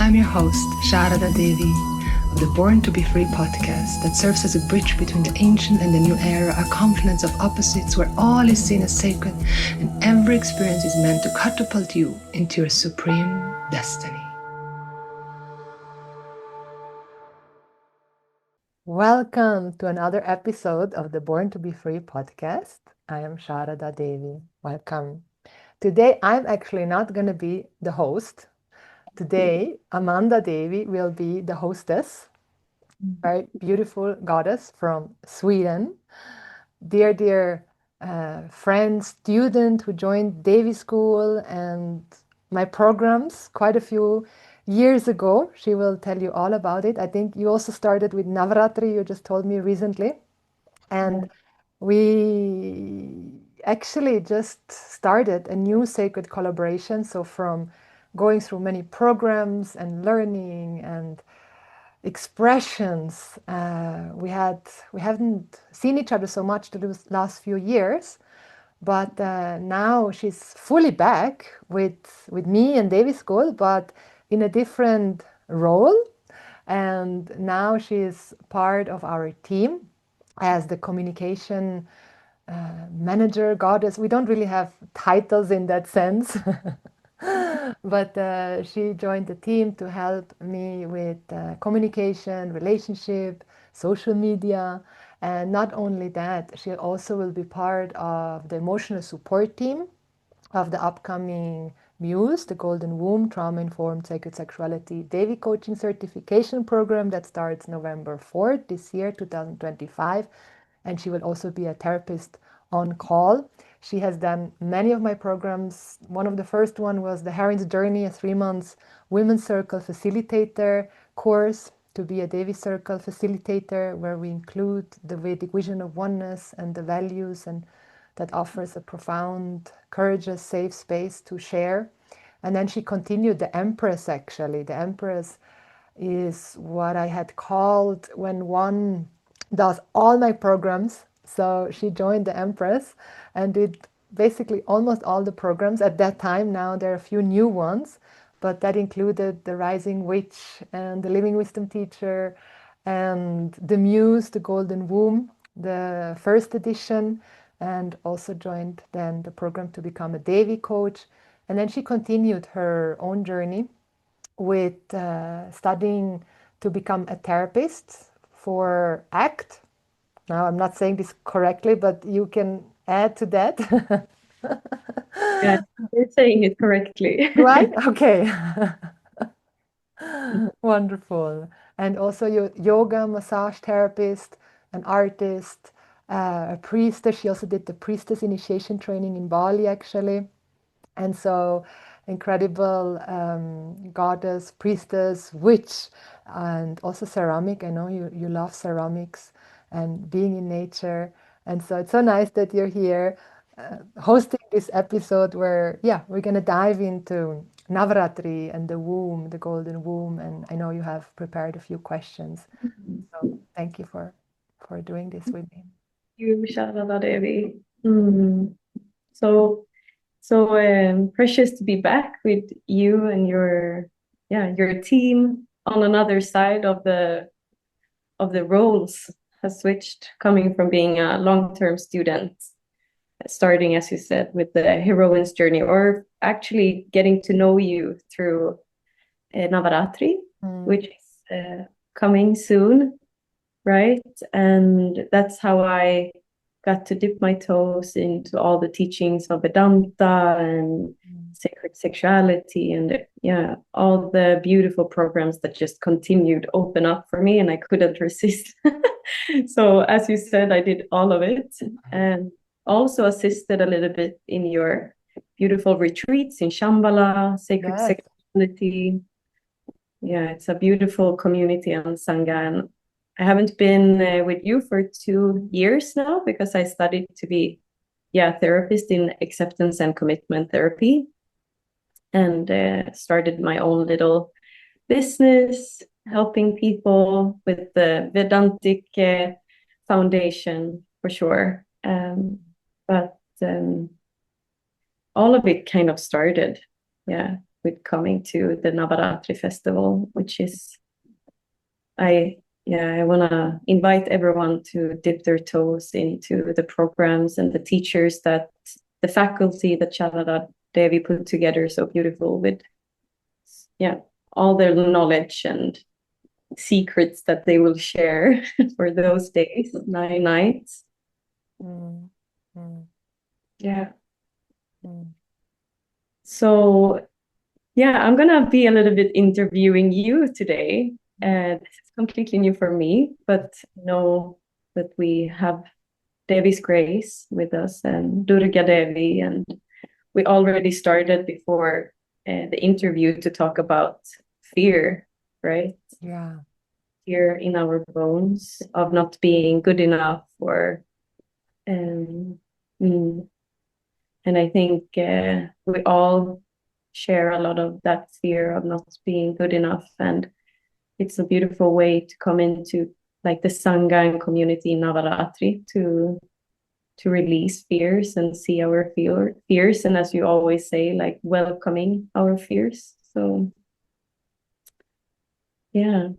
I'm your host, Sharada Devi, of the Born to Be Free podcast that serves as a bridge between the ancient and the new era, a confluence of opposites where all is seen as sacred and every experience is meant to catapult you into your supreme destiny. Welcome to another episode of the Born to Be Free podcast. I am Sharada Devi. Welcome. Today, I'm actually not going to be the host. Today, Amanda Devi will be the hostess, very beautiful goddess from Sweden. Dear friend, student who joined Devi School and my programs quite a few years ago. She will tell you all about it. I think you also started with Navarātri, you just told me recently. And we actually just started a new sacred collaboration. So from going through many programs and learning and expressions, we haven't seen each other so much the last few years, but now she's fully back with me and Devi School, but in a different role. And now she's part of our team as the communication manager, goddess. We don't really have titles in that sense. But she joined the team to help me with communication, relationship, social media. And not only that, she also will be part of the emotional support team of the upcoming Muse, the Golden Womb, Trauma-Informed Sacred Sexuality Devi Coaching Certification Program that starts November 4th this year, 2025. And she will also be a therapist on call. She has done many of my programs. One of the first one was the Heroine's Journey, a 3-month Women's Circle Facilitator course to be a Devi Circle facilitator, where we include the Vedic vision of oneness and the values, and that offers a profound, courageous, safe space to share. And then she continued the Empress, actually. The Empress is what I had called when one does all my programs. So she joined the Empress and did basically almost all the programs at that time. Now there are a few new ones, but that included the Rising Witch and the Living Wisdom Teacher and the Muse, the Golden Womb, the first edition, and also joined then the program to become a Devi coach. And then she continued her own journey with studying to become a therapist for ACT. Now, I'm not saying this correctly, but you can add to that. Yeah, you're saying it correctly. Right? Okay. Wonderful. And also yoga, massage therapist, an artist, a priestess. She also did the priestess initiation training in Bali, actually. And so incredible goddess, priestess, witch, and also ceramic. I know you love ceramics and being in nature. And so it's so nice that you're here hosting this episode where, yeah, we're going to dive into Navaratri and the womb, the golden womb. And I know you have prepared a few questions. So thank you for doing this with me. You, Sharada Devi. So precious to be back with you and your team on another side of the roles has switched, coming from being a long-term student, starting, as you said, with the heroine's journey, or actually getting to know you through Navaratri, which is coming soon, right? And that's how I got to dip my toes into all the teachings of Vedanta and sacred sexuality, and all the beautiful programs that just continued open up for me, and I couldn't resist. So as you said, I did all of it, and also assisted a little bit in your beautiful retreats in Shambhala, sacred sexuality. Yeah, it's a beautiful community on Sangha. And I haven't been with you for 2 years now, because I studied to be a therapist in acceptance and commitment therapy, and started my own little business helping people with the Vedantic foundation, for sure. But all of it kind of started with coming to the Navarātri Festival, which is I want to invite everyone to dip their toes into the programs and the teachers that the faculty that Sharada Devi put together so beautiful with all their knowledge and secrets that they will share for those days, 9 nights. Mm. Mm. Yeah. Mm. So I'm gonna be a little bit interviewing you today. This is completely new for me, but know that we have Devi's Grace with us and Durga Devi, and we already started before the interview to talk about fear, right? Yeah. Fear in our bones of not being good enough, or um, mm, and I think we all share a lot of that fear of not being good enough, and it's a beautiful way to come into like the Sangha and community in Navaratri to release fears and see our fears, and as you always say, like welcoming our fears. So yeah.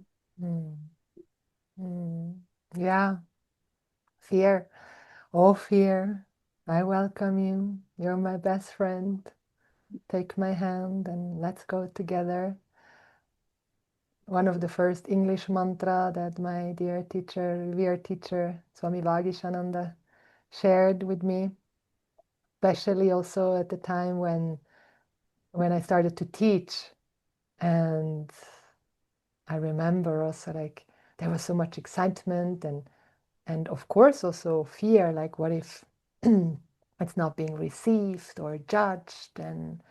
Mm. Mm. Yeah. Fear. Oh, fear. I welcome you. You're my best friend. Take my hand and let's go together. One of the first English mantra that my dear teacher, revered teacher, Swami Vagishananda, shared with me, especially also at the time when I started to teach. And I remember also like there was so much excitement and of course also fear, like what if it's not being received or judged and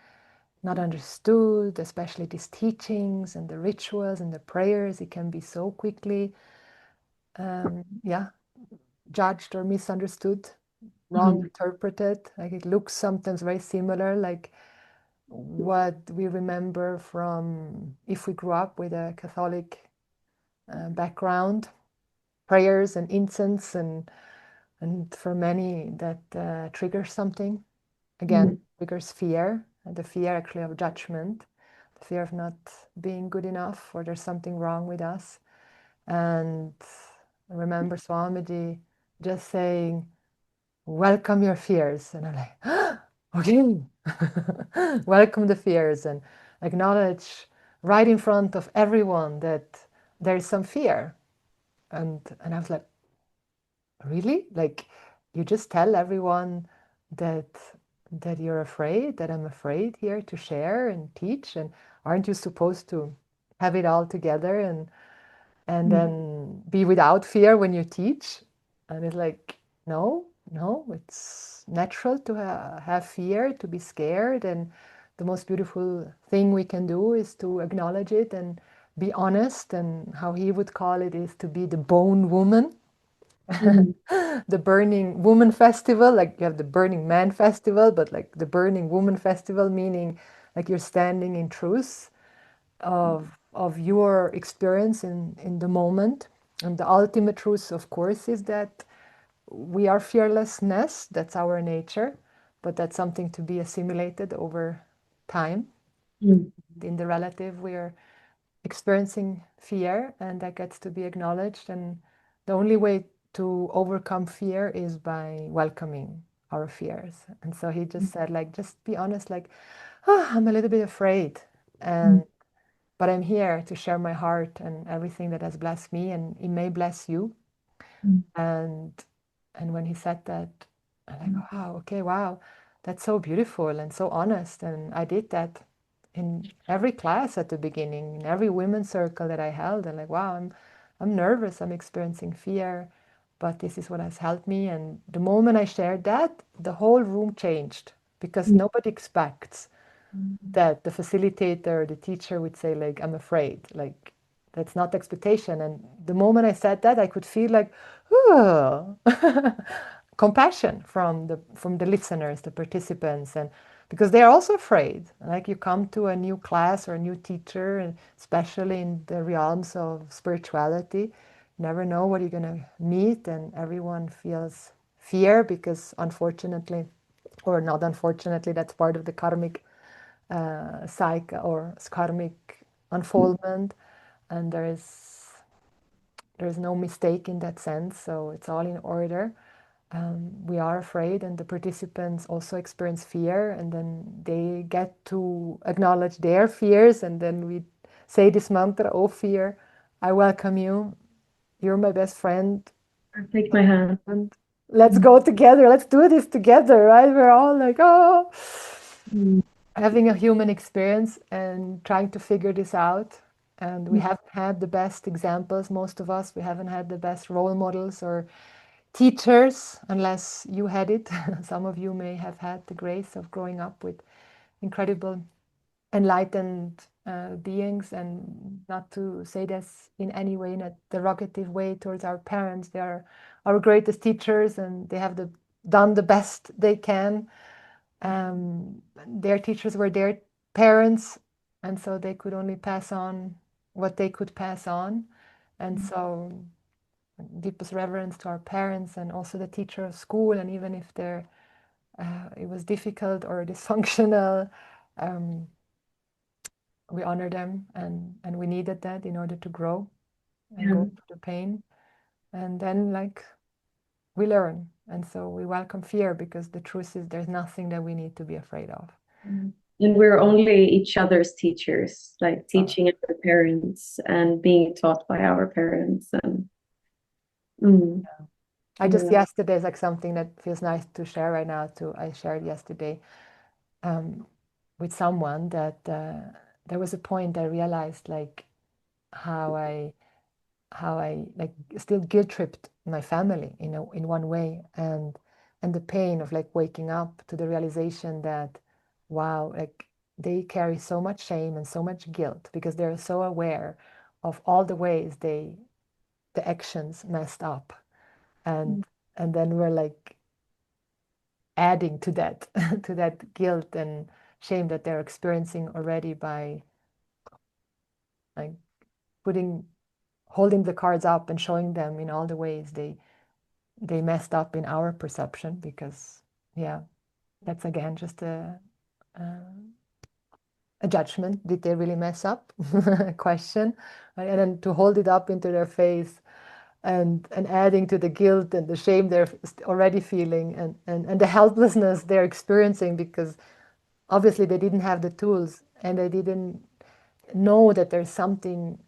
not understood, especially these teachings and the rituals and the prayers. It can be so quickly judged or misunderstood, wrong interpreted. Like it looks sometimes very similar, like what we remember from if we grew up with a Catholic background, prayers and incense, and for many that triggers something. Again, triggers fear, and the fear actually of judgment, the fear of not being good enough or there's something wrong with us. And I remember Swamiji just saying, welcome your fears. And I'm like, okay, welcome the fears and acknowledge right in front of everyone that there is some fear. And I was like, really? Like you just tell everyone that you're afraid, that I'm afraid here to share and teach, and aren't you supposed to have it all together and then be without fear when you teach? And it's like, no, it's natural to have fear, to be scared, and the most beautiful thing we can do is to acknowledge it and be honest, and how he would call it is to be the bone woman. The Burning Woman Festival, like you have the Burning Man Festival, but like the Burning Woman Festival, meaning like you're standing in truth of your experience in the moment. And the ultimate truth, of course, is that we are fearlessness, that's our nature, but that's something to be assimilated over time. In the relative, we're experiencing fear, and that gets to be acknowledged. And the only way to overcome fear is by welcoming our fears. And so he just said, like, just be honest, like, I'm a little bit afraid, and but I'm here to share my heart and everything that has blessed me, and it may bless you. And when he said that, I'm like, wow, okay, wow, that's so beautiful and so honest. And I did that in every class at the beginning, in every women's circle that I held. And like, wow, I'm nervous, I'm experiencing fear, but this is what has helped me. And the moment I shared that, the whole room changed, because nobody expects that the facilitator, the teacher would say, like, I'm afraid. Like, that's not the expectation. And the moment I said that, I could feel like, oh, compassion from the listeners, the participants, and because they are also afraid. Like you come to a new class or a new teacher, and especially in the realms of spirituality, you never know what you're gonna meet, and everyone feels fear because unfortunately, or not unfortunately, that's part of the karmic cycle or karmic unfoldment, and there is no mistake in that sense. So it's all in order. We are afraid, and the participants also experience fear, and then they get to acknowledge their fears, and then we say this mantra, "Oh fear, I welcome you. You're my best friend, Take my hand. and let's go together. Let's do this together." Right? We're all like, oh, Mm. having a human experience and trying to figure this out. And we haven't had the best examples, most of us. We haven't had the best role models or teachers, unless you had it. Some of you may have had the grace of growing up with incredible, enlightened beings, and not to say this in any way in a derogative way towards our parents. They are our greatest teachers, and they have done the best they can. Their teachers were their parents, and so they could only pass on what they could pass on. And so deepest reverence to our parents and also the teacher of school. And even if it was difficult or dysfunctional, we honor them, and we needed that in order to grow and Yeah. go through the pain. And then we learn. And so we welcome fear, because the truth is there's nothing that we need to be afraid of. And we're only each other's teachers, like Oh, teaching our parents and being taught by our parents. And I just yeah. yesterday is like something that feels nice to share right now too. I shared yesterday with someone that there was a point I realized like how I like still guilt tripped my family in one way, and the pain of like waking up to the realization that wow, like they carry so much shame and so much guilt because they're so aware of all the ways the actions messed up, and then we're like adding to that to that guilt and shame that they're experiencing already by like putting holding the cards up and showing them in all the ways they messed up in our perception, because yeah, that's again just a judgment. Did they really mess up? Question. Right? And then to hold it up into their face, and adding to the guilt and the shame they're already feeling, and the helplessness they're experiencing, because obviously they didn't have the tools, and they didn't know that there's something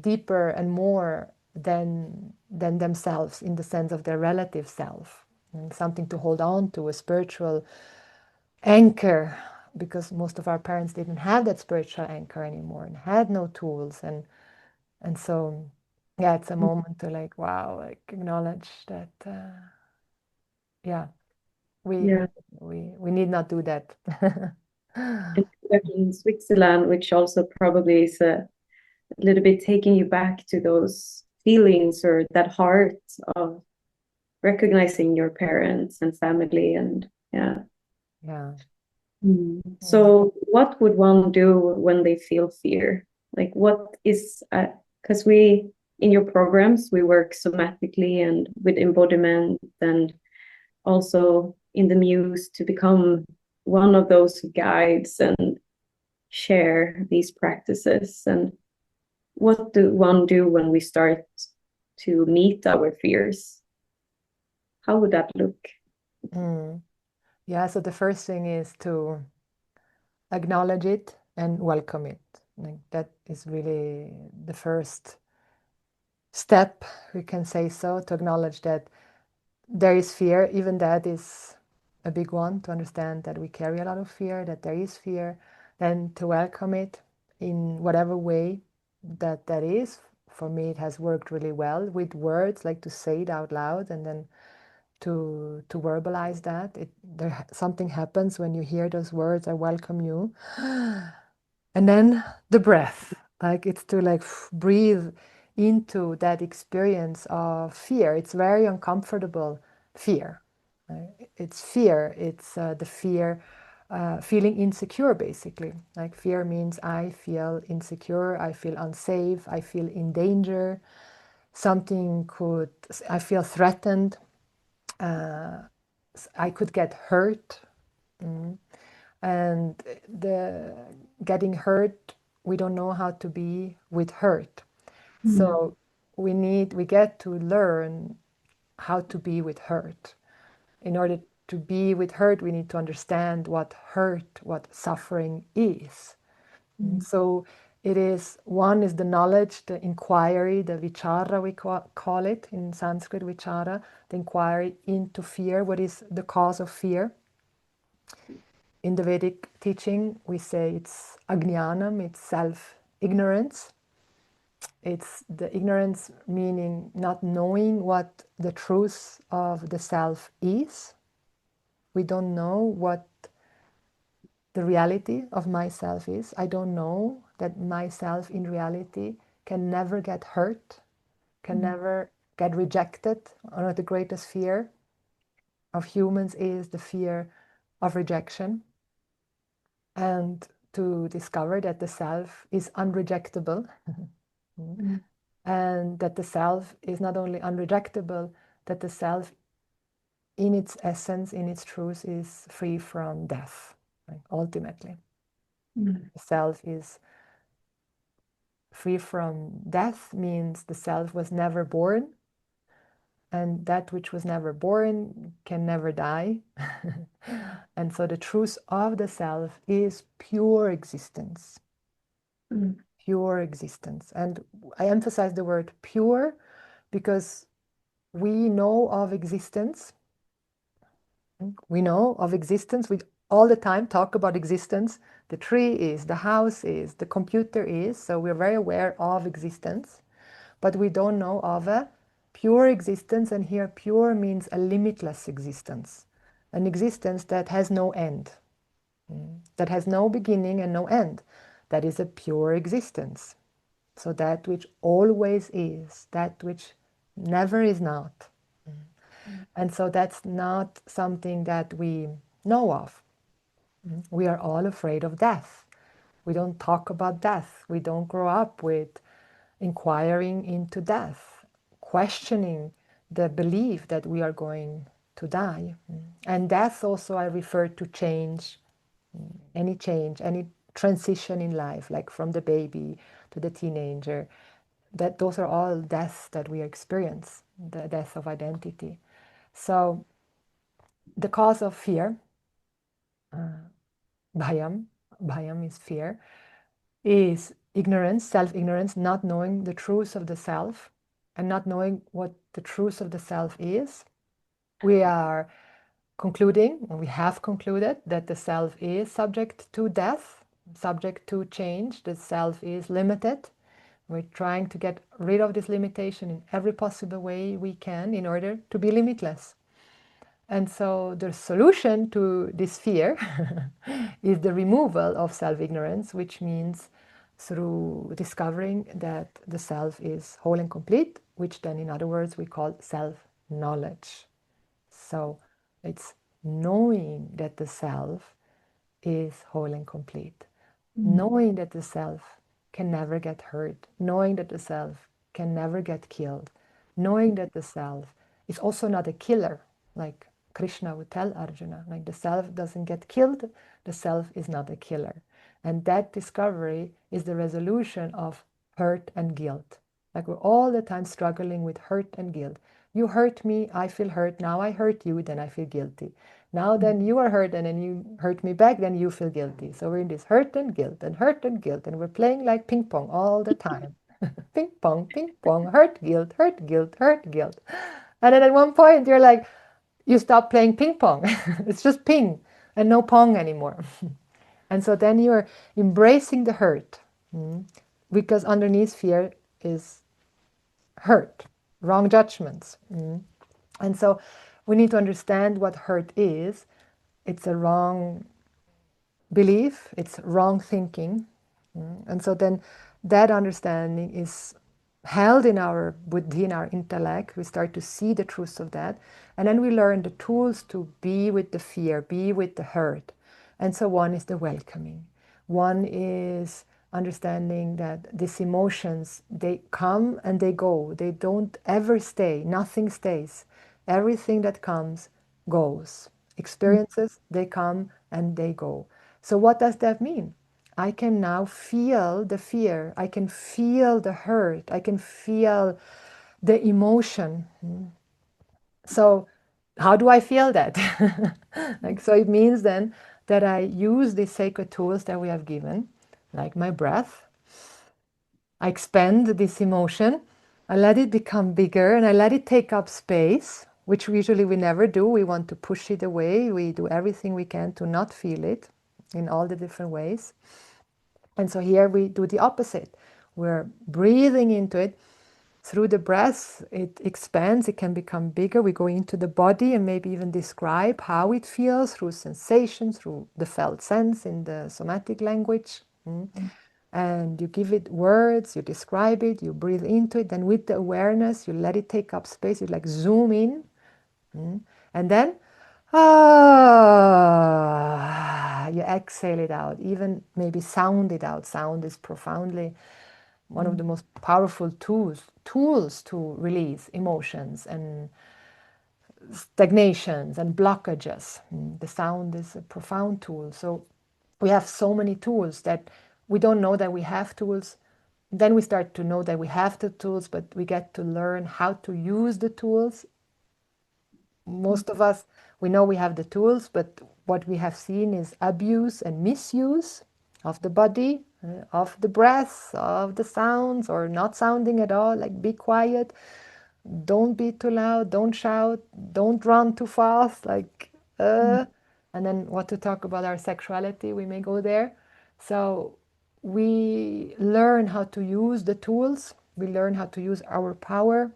deeper and more than themselves, in the sense of their relative self, and something to hold on to, a spiritual anchor, because most of our parents didn't have that spiritual anchor anymore and had no tools, and so yeah, it's a moment to like wow, like acknowledge that yeah, we we Yeah. we need not do that. And back in Switzerland, which also probably is a little bit taking you back to those feelings or that heart of recognizing your parents and family. And yeah. Yeah. So what would one do when they feel fear? Like what is, because we, in your programs, we work somatically and with embodiment, and also in the muse to become one of those guides and share these practices. And what do one do when we start to meet our fears? How would that look? Yeah, so the first thing is to acknowledge it and welcome it. Like that is really the first step, we can say so, to acknowledge that there is fear. Even that is a big one, to understand that we carry a lot of fear, that there is fear, then to welcome it in whatever way that is. For me, it has worked really well with words, like to say it out loud, and then to verbalize that. Something happens when you hear those words, I welcome you. And then the breath, like it's to like breathe into that experience of fear. It's very uncomfortable fear. It's fear. It's the fear, feeling insecure, basically. Like fear means I feel insecure, I feel unsafe, I feel in danger. I feel threatened. I could get hurt. And the getting hurt, we don't know how to be with hurt. So we get to learn how to be with hurt. In order to be with hurt, we need to understand what hurt, what suffering is. So it is, one is the knowledge, the inquiry, the vichara, we call it in Sanskrit, vichara, the inquiry into fear. What is the cause of fear? In the Vedic teaching, we say it's ajnanam, it's self-ignorance. It's the ignorance meaning not knowing what the truth of the self is. We don't know what the reality of myself is. I don't know that myself in reality can never get hurt, can never get rejected. One of the greatest fear of humans is the fear of rejection. And to discover that the self is unrejectable and that the self is not only unrejectable, that the self in its essence, in its truth, is free from death, right? Ultimately. The self is free from death means the self was never born, and that which was never born can never die. And so the truth of the self is pure existence. Pure existence. And I emphasize the word pure because we know of existence. We know of existence. We all the time talk about existence. The tree is, the house is, the computer is. So we're very aware of existence, but we don't know of a pure existence. And here pure means a limitless existence, an existence that has no end, that has no beginning and no end. That is a pure existence. So that which always is, that which never is not. And so that's not something that we know of. We are all afraid of death. We don't talk about death. We don't grow up with inquiring into death, questioning the belief that we are going to die. And death also I refer to change, any transition in life, like from the baby to the teenager. That those are all deaths that we experience, the death of identity. So the cause of fear, bhayam is fear, is ignorance, self-ignorance, not knowing the truth of the self and not knowing what the truth of the self is. We are concluding, and we have concluded, that the self is subject to death, subject to change, the self is limited. We're trying to get rid of this limitation in every possible way we can in order to be limitless. And so the solution to this fear is the removal of self-ignorance, which means through discovering that the self is whole and complete, which then in other words we call self-knowledge. So it's knowing that the self is whole and complete, knowing that the self can never get hurt, knowing that the self can never get killed, knowing that the self is also not a killer, like Krishna would tell Arjuna, like the self doesn't get killed, the self is not a killer. And that discovery is the resolution of hurt and guilt. Like we're all the time struggling with hurt and guilt. You hurt me, I feel hurt, now I hurt you, then I feel guilty. Now then you are hurt and then you hurt me back, then you feel guilty. So we're in this hurt and guilt and hurt and guilt, and we're playing like ping pong all the time. Ping pong, hurt, guilt, hurt, guilt, hurt, guilt. And then at one point you're like, you stop playing ping pong. It's just ping and no pong anymore. And so then you're embracing the hurt, because underneath fear is hurt, wrong judgments. And so we need to understand what hurt is. It's a wrong belief, it's wrong thinking. And so then that understanding is held in our buddhi, in our intellect. We start to see the truth of that. And then we learn the tools to be with the fear, be with the hurt. And so one is the welcoming. One is understanding that these emotions, they come and they go. They don't ever stay. Nothing stays. Everything that comes goes. Experiences, they come and they go. So what does that mean? I can now feel the fear. I can feel the hurt. I can feel the emotion. So how do I feel that? Like, so it means then that I use these sacred tools that we have given, like my breath. I expand this emotion. I let it become bigger and I let it take up space, which usually we never do. We want to push it away. We do everything we can to not feel it in all the different ways. And so here we do the opposite. We're breathing into it. Through the breath, it expands, it can become bigger. We go into the body and maybe even describe how it feels through sensation, through the felt sense in the somatic language. And you give it words, you describe it, you breathe into it. Then with the awareness, you let it take up space. You like zoom in. And then you exhale it out, even maybe sound it out. Sound is profoundly one of the most powerful tools to release emotions and stagnations and blockages. The sound is a profound tool. So we have so many tools that we don't know that we have tools. Then we start to know that we have the tools, but we get to learn how to use the tools. Most of us, we know we have the tools, but what we have seen is abuse and misuse of the body, of the breath, of the sounds, or not sounding at all, like be quiet, don't be too loud, don't shout, don't run too fast, and then what to talk about our sexuality, we may go there. So we learn how to use the tools, we learn how to use our power,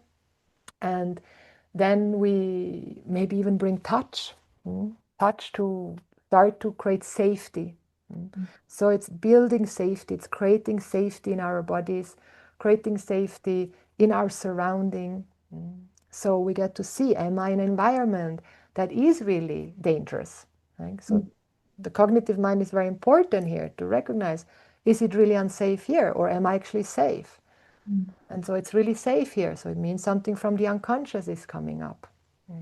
and then we maybe even bring touch, touch to start to create safety. So it's building safety, it's creating safety in our bodies, creating safety in our surrounding. So we get to see, am I in an environment that is really dangerous? Right? So the cognitive mind is very important here to recognize, is it really unsafe here or am I actually safe? And so it's really safe here. So it means something from the unconscious is coming up.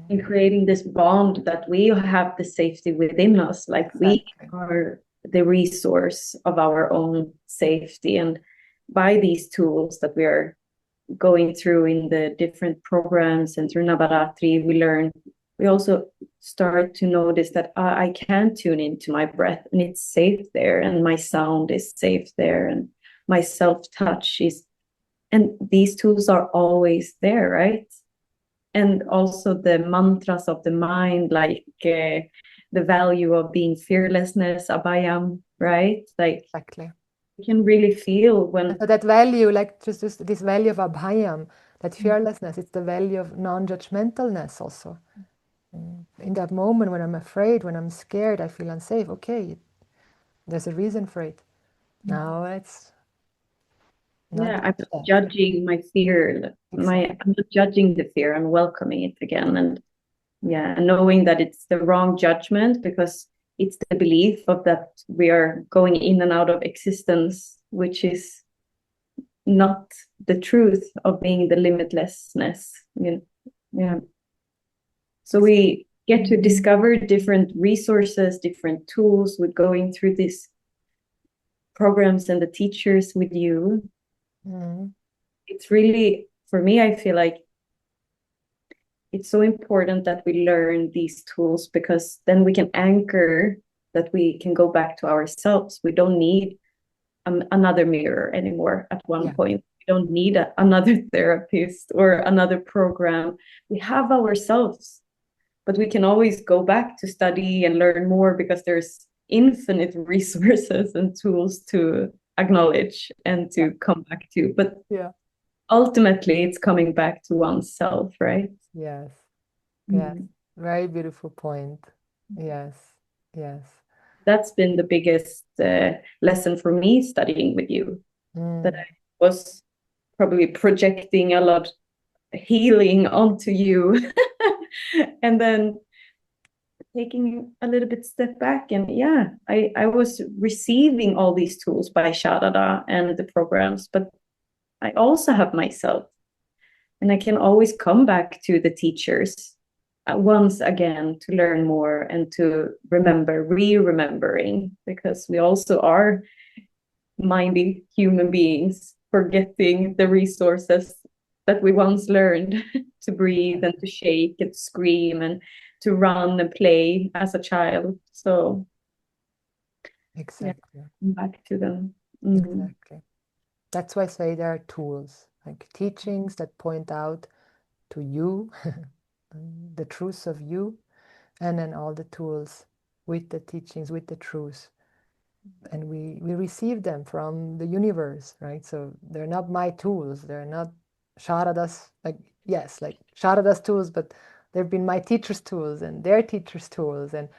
In creating this bond that we have the safety within us, like we Exactly. are the resource of our own safety. And by these tools that we are going through in the different programs and through Navarātri, we also start to notice that I can tune into my breath and it's safe there, and my sound is safe there, and my self-touch is, and these tools are always there, right? And also the mantras of the mind, like the value of being fearlessness, abhayam, right? Like Exactly. you can really feel when. So that value, like just this value of abhayam, that fearlessness, it's the value of non-judgmentalness also. In that moment when I'm afraid, when I'm scared, I feel unsafe. Okay, there's a reason for it. Now let's not Yeah, I'm judge not that. judging my fear. Exactly. I'm not judging the fear. I'm welcoming it again, and yeah, and knowing that it's the wrong judgment because it's the belief of that we are going in and out of existence, which is not the truth of being the limitlessness. Yeah. So we get to discover different resources, different tools with going through these programs and the teachers with you. It's really, for me, I feel like it's so important that we learn these tools because then we can anchor that we can go back to ourselves. We don't need another mirror anymore at one point. We don't need another therapist or another program. We have ourselves, but we can always go back to study and learn more because there's infinite resources and tools to acknowledge and to come back to. But ultimately, it's coming back to oneself, right? Yes. Yes. Very beautiful point. Yes. Yes. That's been the biggest lesson for me studying with you, that I was probably projecting a lot healing onto you and then taking a little bit step back, and I was receiving all these tools by Sharada and the programs, but I also have myself, and I can always come back to the teachers once again to learn more and to remember, re-remembering, because we also are mindy human beings, forgetting the resources that we once learned to breathe and to shake and scream and to run and play as a child. So Exactly. yeah, back to them. Exactly. That's why I say there are tools, like teachings that point out to you, the truths of you, and then all the tools with the teachings, with the truths. And we receive them from the universe, right? So they're not my tools. They're not Sharada's, like, yes, like Sharada's tools, but they've been my teacher's tools and their teacher's tools. And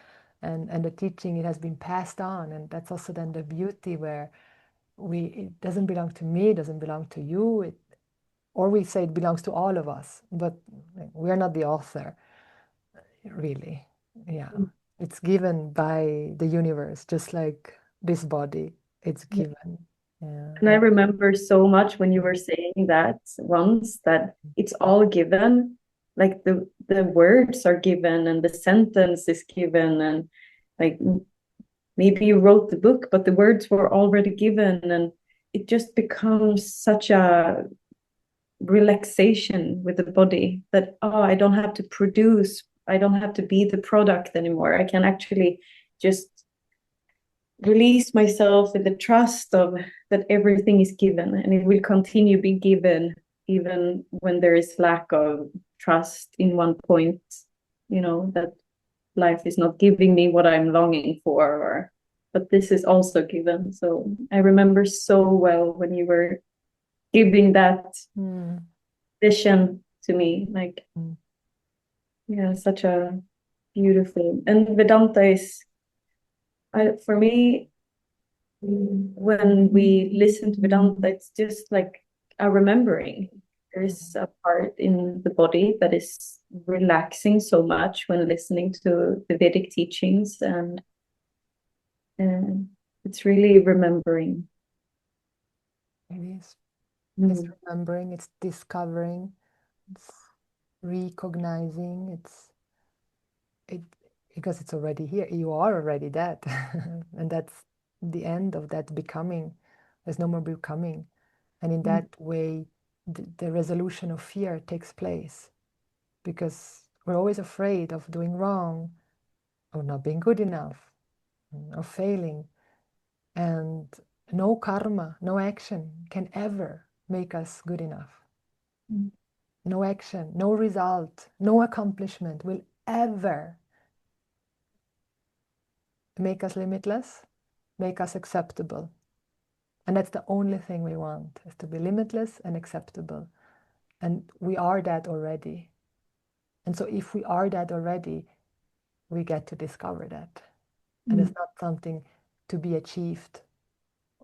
the teaching, it has been passed on. And that's also then the beauty where it doesn't belong to me, it doesn't belong to you, or we say it belongs to all of us, but we're not the author, really. Yeah, it's given by the universe, just like this body, it's given. Yeah, And I remember so much when you were saying that once, that it's all given, like the words are given and the sentence is given, and like maybe you wrote the book, but the words were already given, and it just becomes such a relaxation with the body that, oh, I don't have to produce, I don't have to be the product anymore. I can actually just release myself with the trust of that everything is given and it will continue be given even when there is lack of trust in one point, that life is not giving me what I'm longing for, but this is also given. So I remember so well when you were giving that vision to me, like, yeah, such a beautiful. And Vedanta is, for me, when we listen to Vedanta, it's just like a remembering. There's a part in the body that is relaxing so much when listening to the Vedic teachings, and it's really remembering. it is. It's remembering, it's discovering, it's recognizing, it because it's already here. You are already that. And that's the end of that becoming. There's no more becoming. And in that way, the resolution of fear takes place, because we're always afraid of doing wrong, or not being good enough, or failing. And no karma, no action can ever make us good enough. No action, no result, no accomplishment will ever make us limitless, make us acceptable. And that's the only thing we want, is to be limitless and acceptable. And we are that already. And so if we are that already, we get to discover that. And it's not something to be achieved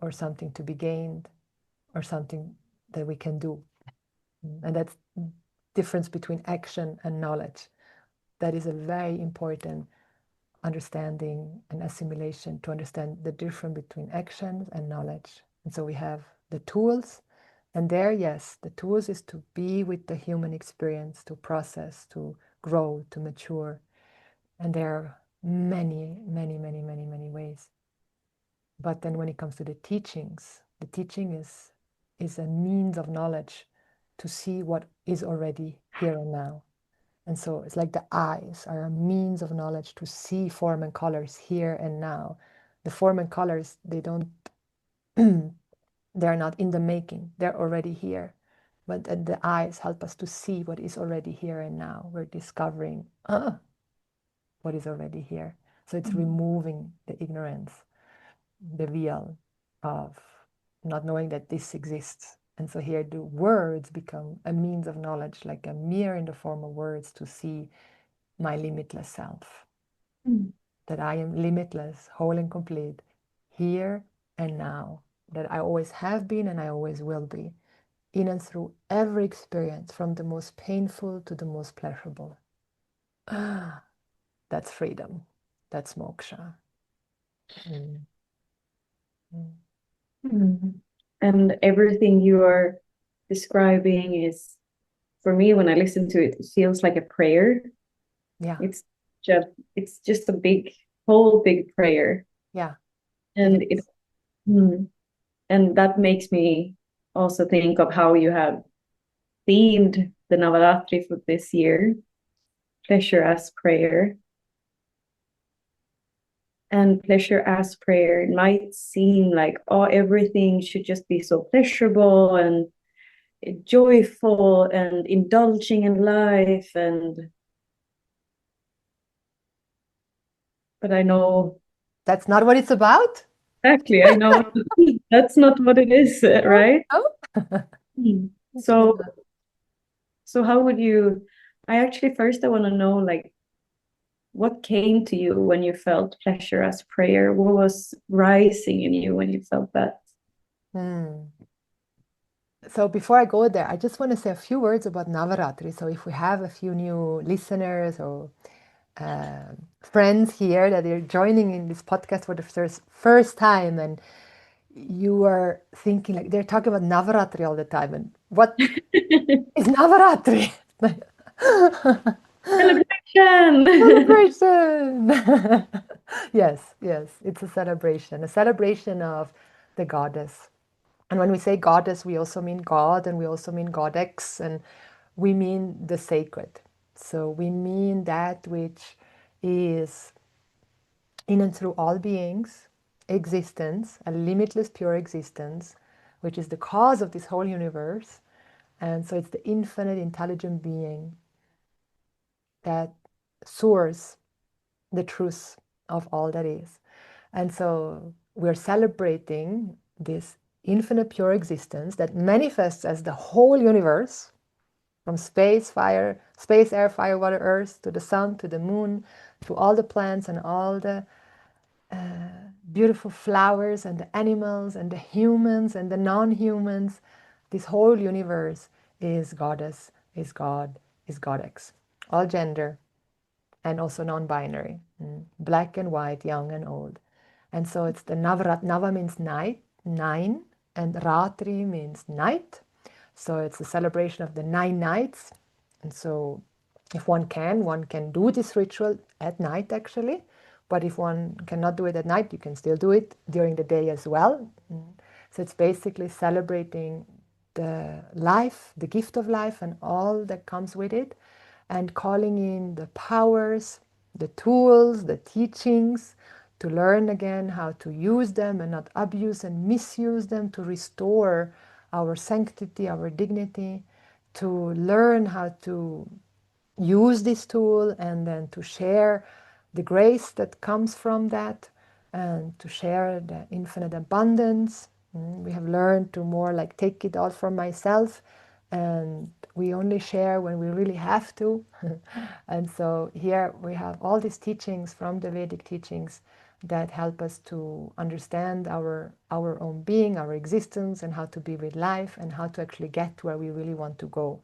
or something to be gained or something that we can do. And that's the difference between action and knowledge. That is a very important understanding and assimilation, to understand the difference between action and knowledge. And so we have the tools, and there, yes, the tools is to be with the human experience, to process, to grow, to mature. And there are many, many, many, many, many ways. But then when it comes to the teachings, the teaching is a means of knowledge to see what is already here and now. And so it's like the eyes are a means of knowledge to see form and colors here and now. The form and colors, they're not in the making, they're already here. But the eyes help us to see what is already here and now. We're discovering what is already here. So it's removing the ignorance, the veil of not knowing that this exists. And so here the words become a means of knowledge, like a mirror in the form of words to see my limitless self. That I am limitless, whole and complete, here and now. That I always have been and I always will be, in and through every experience, from the most painful to the most pleasurable. That's freedom. That's moksha. Mm. And everything you are describing is, for me, when I listen to it, it feels like a prayer. Yeah, It's just it's just a whole big prayer, yeah, it and it is. mm, and that makes me also think of how you have themed the Navaratri for this year, pleasure as prayer. And pleasure as prayer might seem like, oh, everything should just be so pleasurable and joyful and indulging in life. But I know That's not what it's about. exactly, I know that's not what it is, No, right? no, Hmm. actually So, not. so how would you, I actually first I want to know like what came to you when you felt pleasure as prayer? What was rising in you when you felt that? Hmm. So before I go there, I just want to say a few words about Navaratri. So if we have a few new listeners or friends here that are joining in this podcast for the first time, and you are thinking like they're talking about Navaratri all the time, and what is Navaratri? Celebration. Celebration! Yes, yes, it's a celebration of the goddess. And when we say goddess, we also mean God and we also mean godex, and we mean the sacred. So we mean that which is in and through all beings, existence, a limitless pure existence, which is the cause of this whole universe. And so it's the infinite intelligent being that source the truth of all that is. And so we're celebrating this infinite pure existence that manifests as the whole universe, from space, air, fire, water, earth, to the sun, to the moon, to all the plants and all the beautiful flowers and the animals and the humans and the non-humans. This whole universe is goddess, is God, is godex. All gender, and also non-binary, black and white, young and old. And so it's the Navarat. Nava means night, 9, and Ratri means night. So it's a celebration of the 9 nights. And so if one can do this ritual at night actually. But if one cannot do it at night, you can still do it during the day as well. So it's basically celebrating the life, the gift of life, and all that comes with it, and calling in the powers, the tools, the teachings, to learn again how to use them and not abuse and misuse them, to restore our sanctity, our dignity, to learn how to use this tool and then to share the grace that comes from that and to share the infinite abundance. We have learned to more like take it all for myself, and we only share when we really have to. And so here we have all these teachings from the Vedic teachings that help us to understand our own being, our existence, and how to be with life and how to actually get to where we really want to go.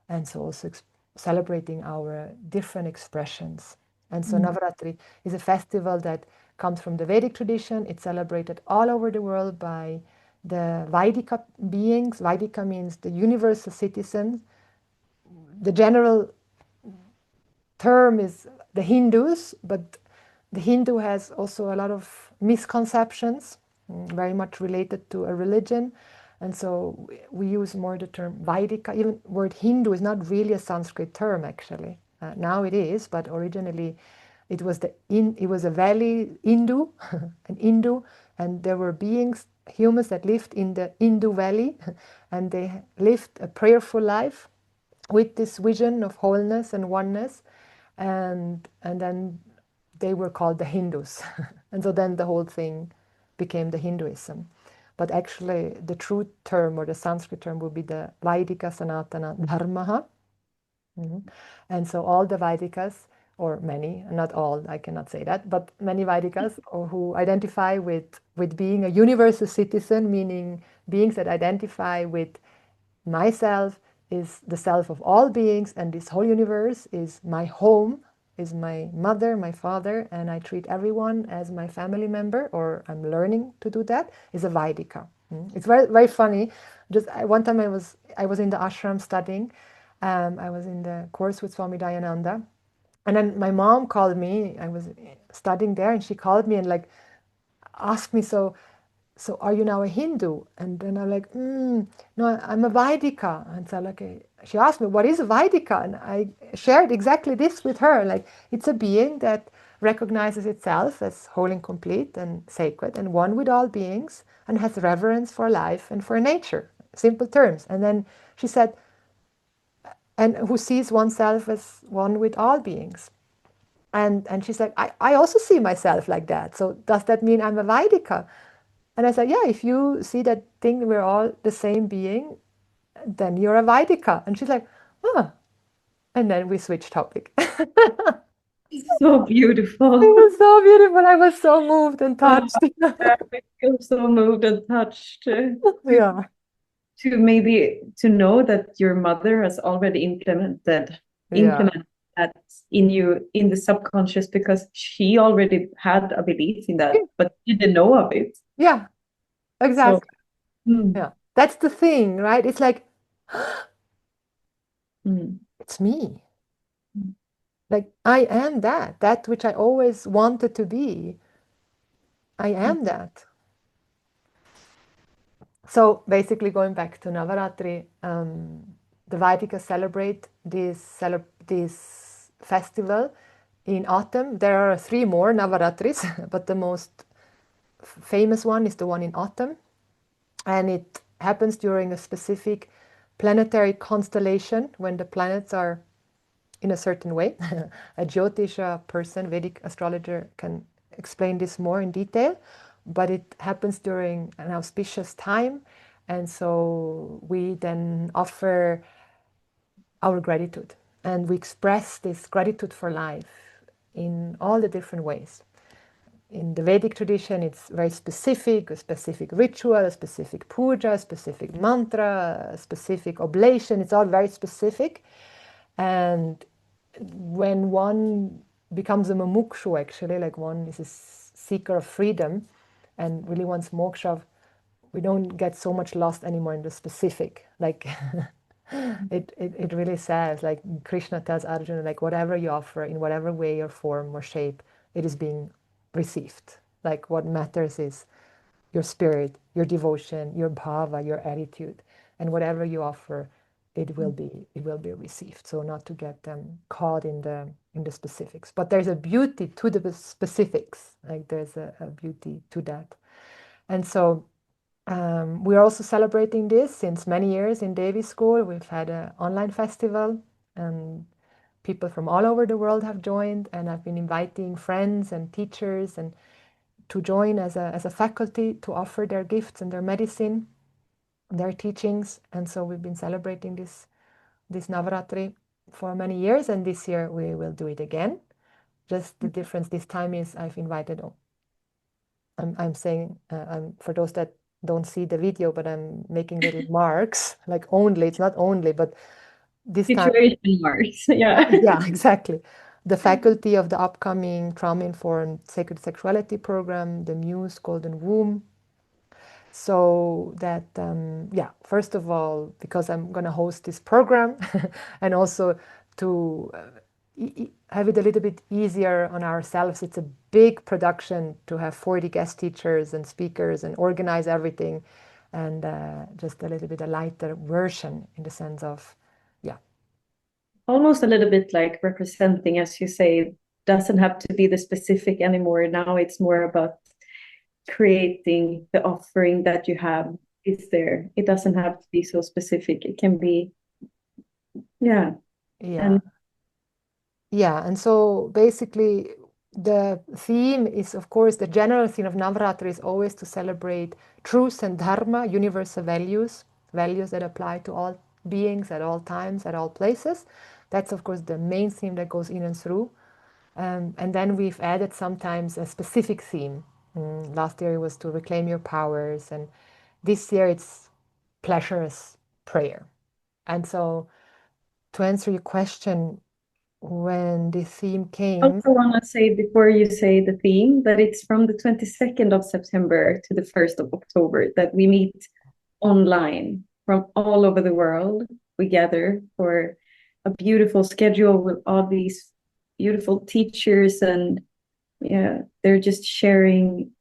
And so also celebrating our different expressions. And so Navaratri is a festival that comes from the Vedic tradition. It's celebrated all over the world by the Vaidika beings. Vaidika means the universal citizens. The general term is the Hindus, but the Hindu has also a lot of misconceptions, very much related to a religion. And so we use more the term Vaidika. Even word Hindu is not really a Sanskrit term, actually. Now it is, but originally it was it was a valley, Indu, an Indu, and there were beings, humans that lived in the Indu Valley, and they lived a prayerful life with this vision of wholeness and oneness, and then they were called the Hindus. And so then the whole thing became the Hinduism. But actually the true term or the Sanskrit term would be the Vaidika Sanatana Dharma. And so all the Vaidikas, or many, not all, I cannot say that, but many Vaidikas who identify with being a universal citizen, meaning beings that identify with myself is the self of all beings, and this whole universe is my home, is my mother, my father, and I treat everyone as my family member, or I'm learning to do that, is a Vaidika. It's very, very funny. Just one time I was in the ashram studying. I was in the course with Swami Dayananda, And then my mom called me. I was studying there, and she called me and like asked me, so are you now a Hindu? And then I'm like, no, I'm a Vaidika. And so like, she asked me, what is a Vaidika? And I shared exactly this with her. Like, it's a being that recognizes itself as whole and complete and sacred and one with all beings and has reverence for life and for nature. Simple terms. And then she said, and who sees oneself as one with all beings. And she's like, I also see myself like that. So does that mean I'm a Vaidika? And I said, yeah, if you see that thing, we're all the same being, then you're a Vaidika. And she's like, oh. And then we switched topic. It So beautiful. was so beautiful. I was so moved and Oh, touched. I feel so moved and touched Yeah. to maybe to know that your mother has already Yeah. implemented that in you in the subconscious because she already had a belief in that, but you didn't know of it. Yeah, So, exactly. mm, Yeah. That's the thing, right? It's like, mm, it's me. mm, Like, I am that which I always wanted to be. I mm, am that. So basically, going back to Navaratri, the Vaidikas celebrate this festival in autumn. There are three more Navaratris, but the most famous one is the one in autumn, and it happens during a specific planetary constellation when the planets are in a certain way. A Jyotisha person, Vedic astrologer, can explain this more in detail, but it happens during an auspicious time. And so we then offer our gratitude and we express this gratitude for life in all the different ways. In the Vedic tradition, it's very specific, a specific ritual, a specific puja, a specific mantra, a specific oblation. It's all very specific. And when one becomes a mumukshu, actually, like one is a seeker of freedom and really wants moksha, we don't get so much lost anymore in the specific. Like it really says, like Krishna tells Arjuna, like whatever you offer in whatever way or form or shape, it is being received. Like what matters is your spirit, your devotion, your bhava, your attitude, and whatever you offer, it will be received. So not to get caught in the specifics, but there's a beauty to the specifics. Like there's a beauty to that, and so we're also celebrating this since many years in Devi School. We've had an online festival, and people from all over the world have joined, and I've been inviting friends and teachers and to join as a faculty to offer their gifts and their medicine, their teachings. And so we've been celebrating this Navaratri for many years, and this year we will do it again. Just the difference this time is I've invited. I'm saying for those that don't see the video, but I'm making little marks, like only. It's not only, but this time, situation marks. Yeah. yeah, exactly. The faculty of the upcoming trauma-informed sacred sexuality program, the Muse Golden Womb. So that, yeah, first of all, because I'm going to host this program and also to have it a little bit easier on ourselves. It's a big production to have 40 guest teachers and speakers and organize everything, and just a little bit a lighter version in the sense of, yeah. Almost a little bit like representing, as you say, doesn't have to be the specific anymore. Now it's more about creating the offering that you have is there. It doesn't have to be so specific. It can be, yeah. Yeah. And Yeah, and so basically the theme is, of course, the general theme of Navaratri is always to celebrate truth and dharma, universal values, values that apply to all beings at all times, at all places. That's, of course, the main theme that goes in and through. And then we've added sometimes a specific theme. Last year it was to reclaim your powers, and this year it's pleasures prayer. And so to answer your question, when the theme I came, also want to say before you say the theme that it's from the 22nd of September to the 1st of October that we meet online from all over the world. We gather for a beautiful schedule with all these beautiful teachers, and yeah, they're just sharing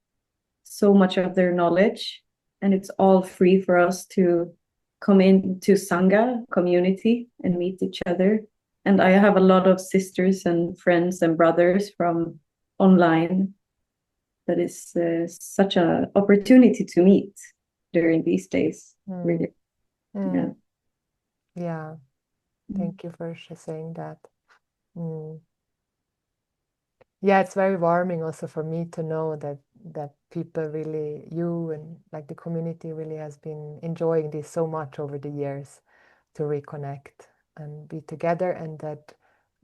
so much of their knowledge, and it's all free for us to come into Sangha community and meet each other. And I have a lot of sisters and friends and brothers from online. That is such an opportunity to meet during these days. Really, yeah. Yeah, thank you for saying that. Yeah, it's very warming also for me to know that people really, you and like the community really has been enjoying this so much over the years to reconnect and be together, and that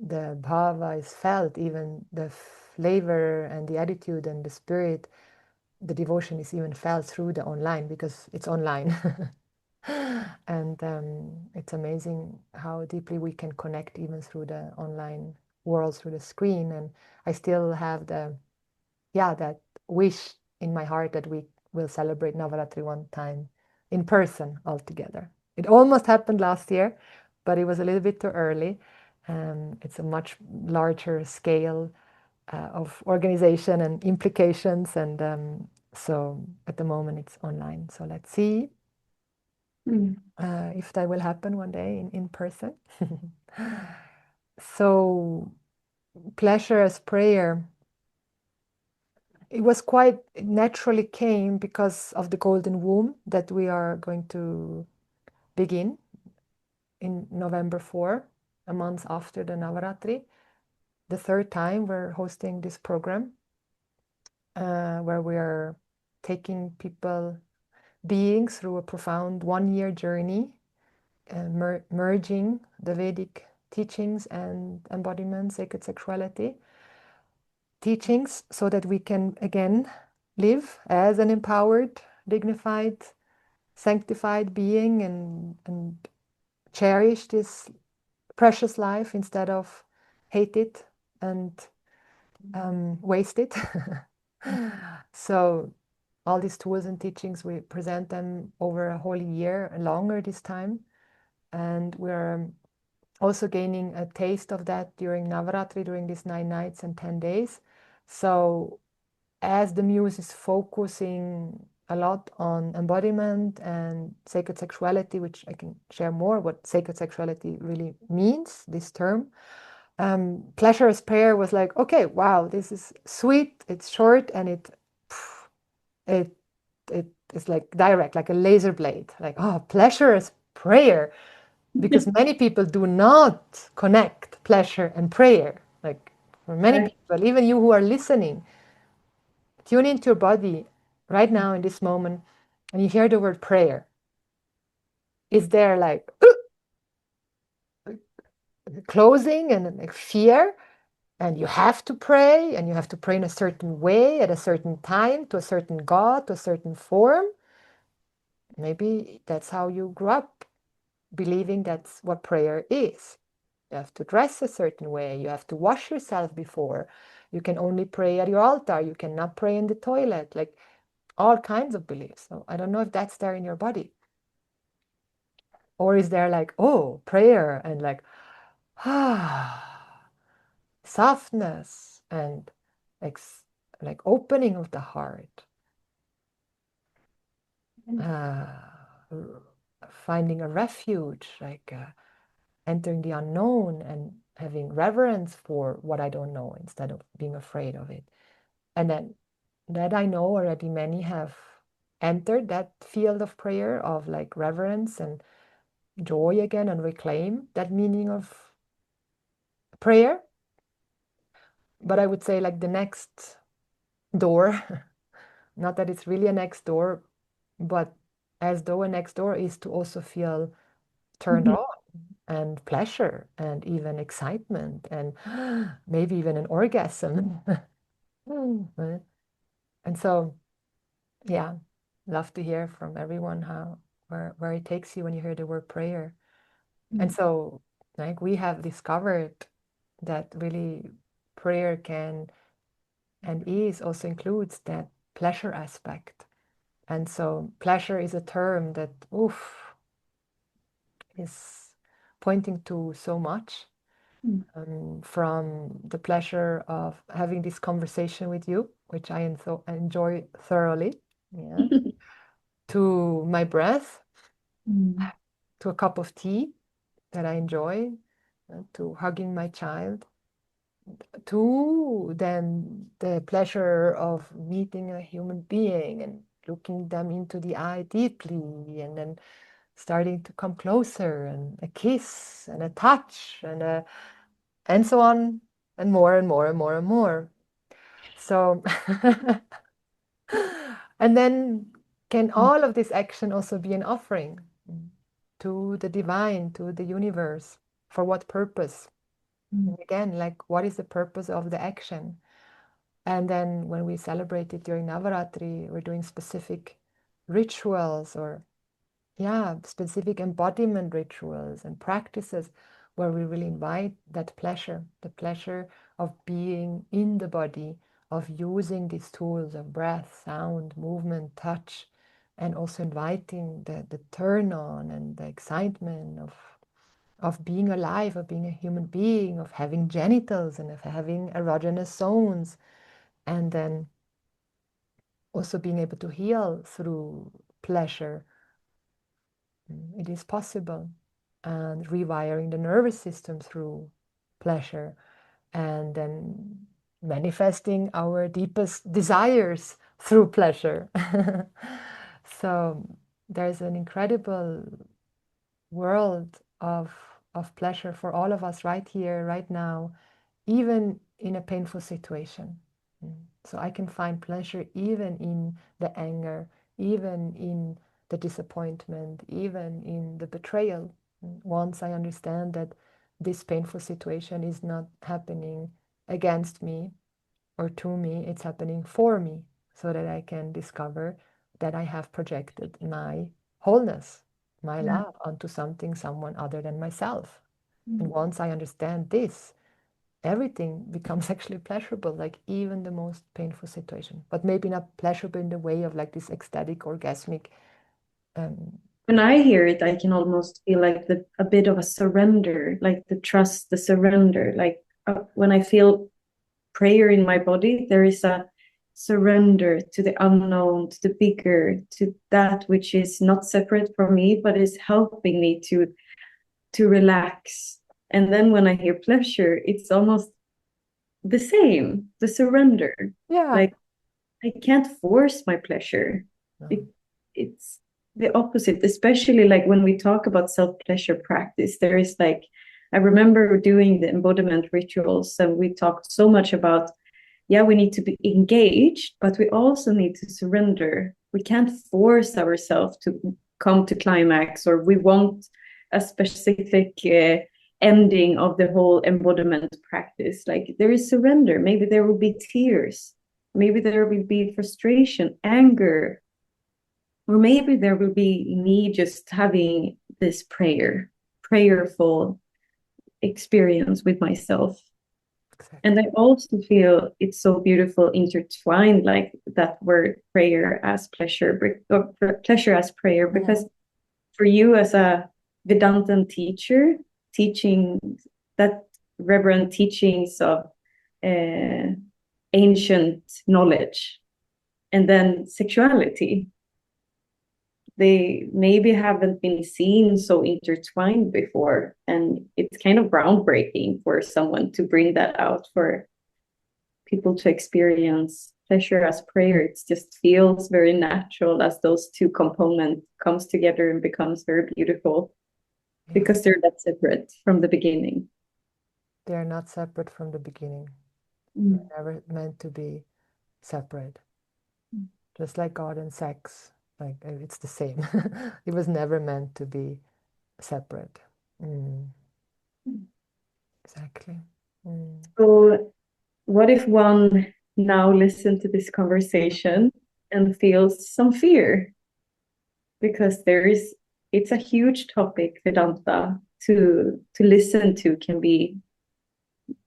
the bhava is felt, even the flavor and the attitude and the spirit, the devotion is even felt through the online because it's online. And it's amazing how deeply we can connect even through the online world, through the screen. And I still have that wish in my heart that we will celebrate Navaratri one time in person all together. It almost happened last year, but it was a little bit too early. It's a much larger scale of organization and implications, and so at the moment it's online. So let's see if that will happen one day in person. So pleasure as prayer, it was quite, it naturally came because of the golden womb that we are going to begin in November 4, a month after the Navaratri. The third time we're hosting this program where we are taking people, beings, through a profound 1-year journey, merging the Vedic teachings and embodiment, sacred sexuality teachings, so that we can again live as an empowered, dignified, sanctified being, and cherish this precious life instead of hate it and waste it. So all these tools and teachings, we present them over a whole year and longer this time. And we're also gaining a taste of that during Navaratri, during these 9 nights and 10 days. So as the muse is focusing a lot on embodiment and sacred sexuality, which I can share more what sacred sexuality really means, this term, pleasure as prayer was like, okay, wow, this is sweet, it's short, and it is like direct, like a laser blade, like, oh, pleasure as prayer, because many people do not connect pleasure and prayer. Like for many people, even you who are listening, tune into your body right now in this moment, and you hear the word prayer. Is there like closing and like fear? And you have to pray, and you have to pray in a certain way at a certain time to a certain God, to a certain form. Maybe that's how you grew up, believing that's what prayer is. You have to dress a certain way. You have to wash yourself before. You can only pray at your altar. You cannot pray in the toilet. Like all kinds of beliefs. So I don't know if that's there in your body. Or is there like, oh, prayer and like, softness and like opening of the heart, finding a refuge, like entering the unknown and having reverence for what I don't know instead of being afraid of it. And then that I know already many have entered that field of prayer of like reverence and joy again, and reclaim that meaning of prayer. But I would say like the next door, not that it's really a next door, but as though a next door is to also feel turned on and pleasure and even excitement and maybe even an orgasm. And so, yeah, love to hear from everyone how where it takes you when you hear the word prayer. And so, like, we have discovered that really prayer can and is also includes that pleasure aspect. And so pleasure is a term that is pointing to so much. from the pleasure of having this conversation with you, which I enjoy thoroughly, yeah, to my breath, to a cup of tea that I enjoy, to hugging my child, to then the pleasure of meeting a human being and looking them into the eye deeply, and then starting to come closer, and a kiss and a touch and so on, and more and more and more and more. So and then can all of this action also be an offering to the divine, to the universe? For what purpose? And again, like, what is the purpose of the action? And then when we celebrate it during Navaratri, we're doing specific rituals, or yeah, specific embodiment rituals and practices where we really invite that pleasure, the pleasure of being in the body, of using these tools of breath, sound, movement, touch, and also inviting the turn on and the excitement of being alive, of being a human being, of having genitals and of having erogenous zones, and then also being able to heal through pleasure. It is possible. And rewiring the nervous system through pleasure, and then manifesting our deepest desires through pleasure. So there's an incredible world of pleasure for all of us right here, right now, even in a painful situation. So I can find pleasure even in the anger, even in the disappointment, even in the betrayal. Once I understand that this painful situation is not happening against me or to me, it's happening for me, so that I can discover that I have projected my wholeness, my love onto something, someone other than myself. And once I understand this, everything becomes actually pleasurable, like even the most painful situation, but maybe not pleasurable in the way of like this ecstatic, orgasmic. When I hear it, I can almost feel like a bit of a surrender, like the trust, the surrender. Like when I feel prayer in my body, there is a surrender to the unknown, to the bigger, to that which is not separate from me, but is helping me to relax. And then when I hear pleasure, it's almost the same, the surrender. Yeah. Like I can't force my pleasure. No. It's the opposite, especially like when we talk about self-pleasure practice, there is like, I remember doing the embodiment rituals, and we talked so much about, yeah, we need to be engaged, but we also need to surrender. We can't force ourselves to come to climax, or we want a specific ending of the whole embodiment practice. Like there is surrender. Maybe there will be tears. Maybe there will be frustration, anger, or maybe there will be me just having this prayerful experience with myself. Exactly. And I also feel it's so beautiful intertwined, like that word prayer as pleasure, or pleasure as prayer, because for you as a Vedantan teacher, teaching that reverent teachings of ancient knowledge, and then sexuality, they maybe haven't been seen so intertwined before, and it's kind of groundbreaking for someone to bring that out for people to experience pleasure as prayer. It just feels very natural as those two components comes together and becomes very beautiful, because they're not separate from the beginning. They're not separate from the beginning. They're never meant to be separate. Just like God and sex, like it's the same. It was never meant to be separate. Exactly. So what if one now listen to this conversation and feels some fear? Because it's a huge topic, Vedanta, to listen to can be,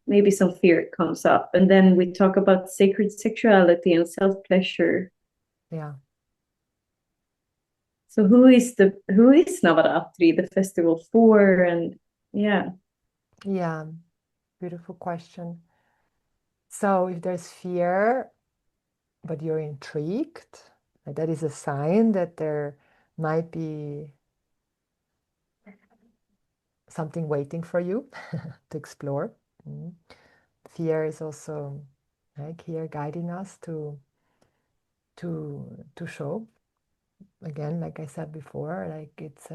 maybe some fear comes up. And then we talk about sacred sexuality and self-pleasure. Yeah. So who is Navaratri, the festival for? And yeah. Yeah. Beautiful question. So if there's fear, but you're intrigued, that is a sign that there might be something waiting for you to explore. Mm. Fear is also like here guiding us to show. Again, like I said before, like it's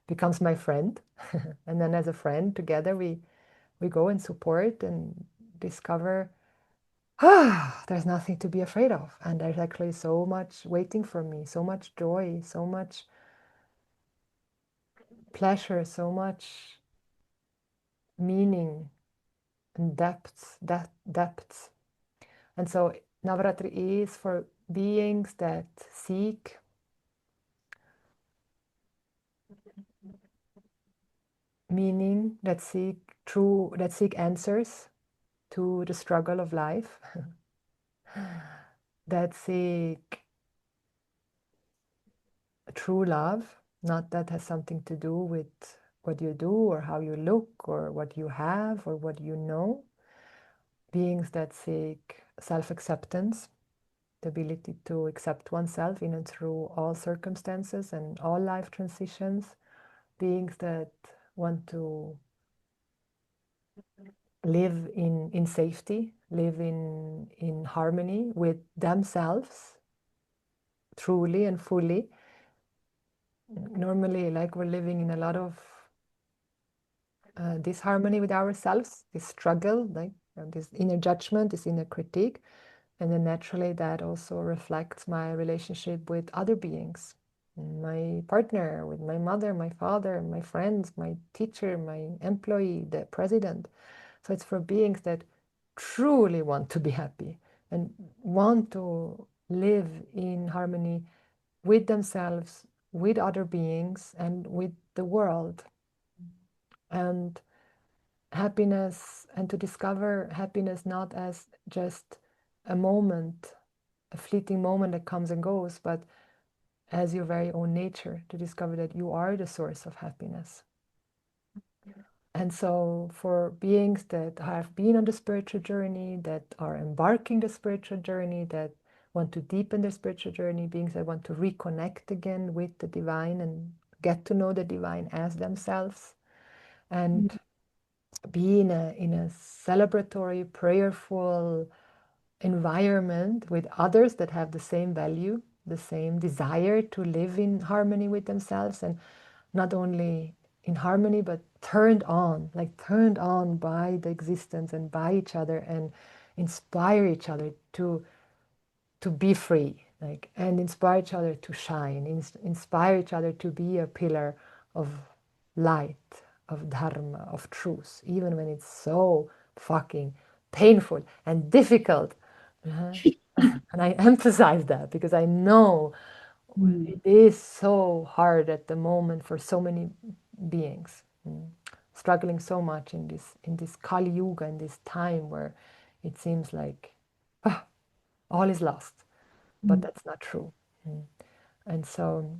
becomes my friend, and then as a friend together we go and support and discover. There's nothing to be afraid of, and there's actually so much waiting for me, so much joy, so much pleasure, so much meaning and depths. And so Navaratri is for beings that seek meaning, that seek answers to the struggle of life, that seek true love, not that has something to do with what you do or how you look or what you have or what you know. Beings that seek self-acceptance, the ability to accept oneself in and through all circumstances and all life transitions. Beings that want to live in safety, live in harmony with themselves, truly and fully. Normally, like we're living in a lot of disharmony with ourselves, this struggle, like this inner judgment, this inner critique. And then naturally that also reflects my relationship with other beings, my partner, with my mother, my father, my friends, my teacher, my employee, the president. So it's for beings that truly want to be happy and want to live in harmony with themselves, with other beings, and with the world. And happiness, and to discover happiness not as just a moment, a fleeting moment that comes and goes, but as your very own nature, to discover that you are the source of happiness. And so for beings that have been on the spiritual journey, that are embarking the spiritual journey, that want to deepen their spiritual journey, beings that want to reconnect again with the divine and get to know the divine as themselves, and be in a celebratory, prayerful environment with others that have the same value, the same desire to live in harmony with themselves, and not only in harmony, but turned on, like turned on by the existence and by each other, and inspire each other to be free, like, and inspire each other to shine, inspire each other to be a pillar of light, of dharma, of truth, even when it's so fucking painful and difficult. And I emphasize that because I know it is so hard at the moment for so many beings, struggling so much in this Kali Yuga, in this time where it seems like all is lost, but that's not true. And so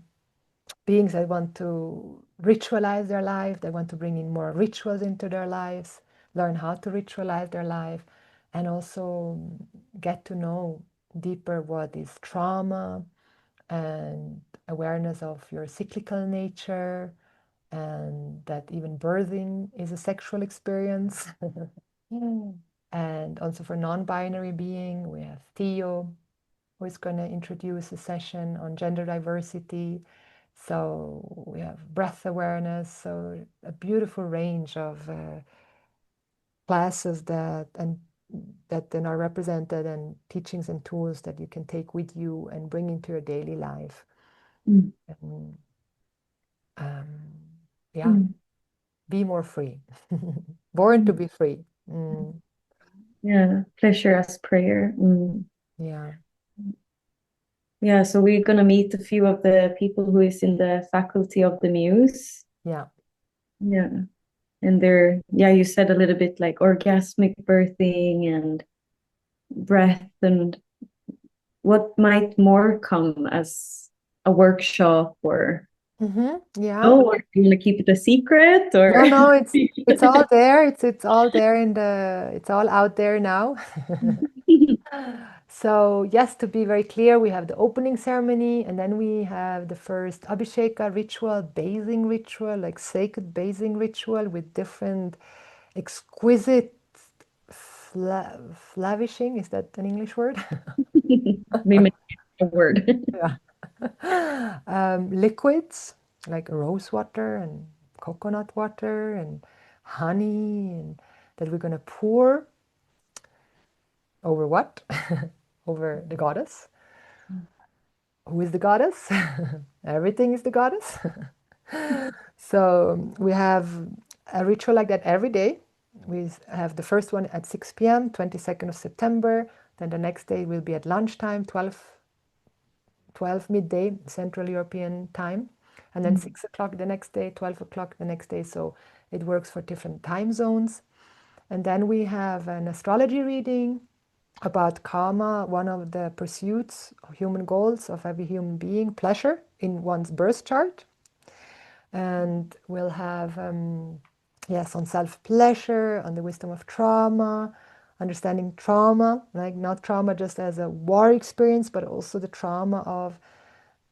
beings that want to ritualize their life, they want to bring in more rituals into their lives, learn how to ritualize their life, and also get to know deeper what is trauma, and awareness of your cyclical nature, and that even birthing is a sexual experience. And also for non-binary being, we have Theo, who is going to introduce a session on gender diversity. So we have breath awareness, so a beautiful range of classes that then are represented, and teachings and tools that you can take with you and bring into your daily life. And, yeah, be more free. Born to be free. Yeah, pleasure as prayer. Yeah. Yeah, so we're gonna meet a few of the people who is in the faculty of the Muse. Yeah. Yeah. And they're, yeah, you said a little bit like orgasmic birthing and breath, and what might more come as a workshop or Yeah. Oh, or do you want to keep it a secret, or? No, it's all there. It's all there in the it's all out there now. So yes, to be very clear, we have the opening ceremony, and then we have the first Abhisheka ritual, bathing ritual, like sacred bathing ritual with different exquisite flavishing. Is that an English word? We make a word. Yeah. Liquids like rose water and coconut water and honey, and that we're going to pour over what? Over the goddess. Who is the goddess? Everything is the goddess. So we have a ritual like that every day. We have the first one at 6 p.m., 22nd of September. Then the next day will be at lunchtime, 12 midday, Central European time. And then 6 o'clock the next day, 12 o'clock the next day. So it works for different time zones. And then we have an astrology reading about karma, one of the pursuits of human goals of every human being, pleasure in one's birth chart. And we'll have, yes, on self-pleasure, on the wisdom of trauma, understanding trauma, like not trauma just as a war experience, but also the trauma of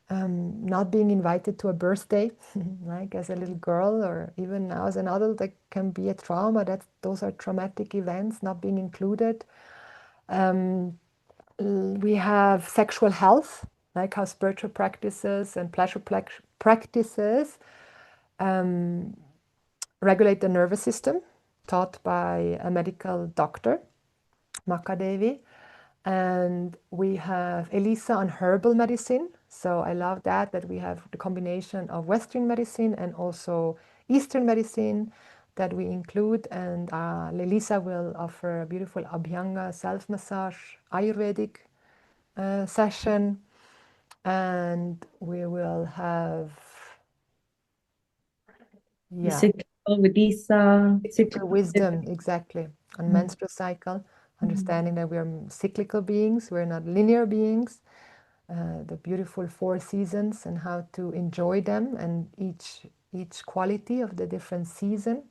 not being invited to a birthday, like as a little girl or even now as an adult, that can be a trauma. Those are traumatic events, not being included. We have sexual health, like how spiritual practices and pleasure practices regulate the nervous system, taught by a medical doctor, Devi. And we have Elisa on herbal medicine. So I love that we have the combination of Western medicine and also Eastern medicine that we include. And Elisa will offer a beautiful Abhyanga self-massage Ayurvedic session. And we will have, The yeah, cyclical with Lisa, cyclical wisdom, exactly, on Mm. menstrual cycle, understanding that we are cyclical beings, we're not linear beings, the beautiful 4 seasons and how to enjoy them and each quality of the different season.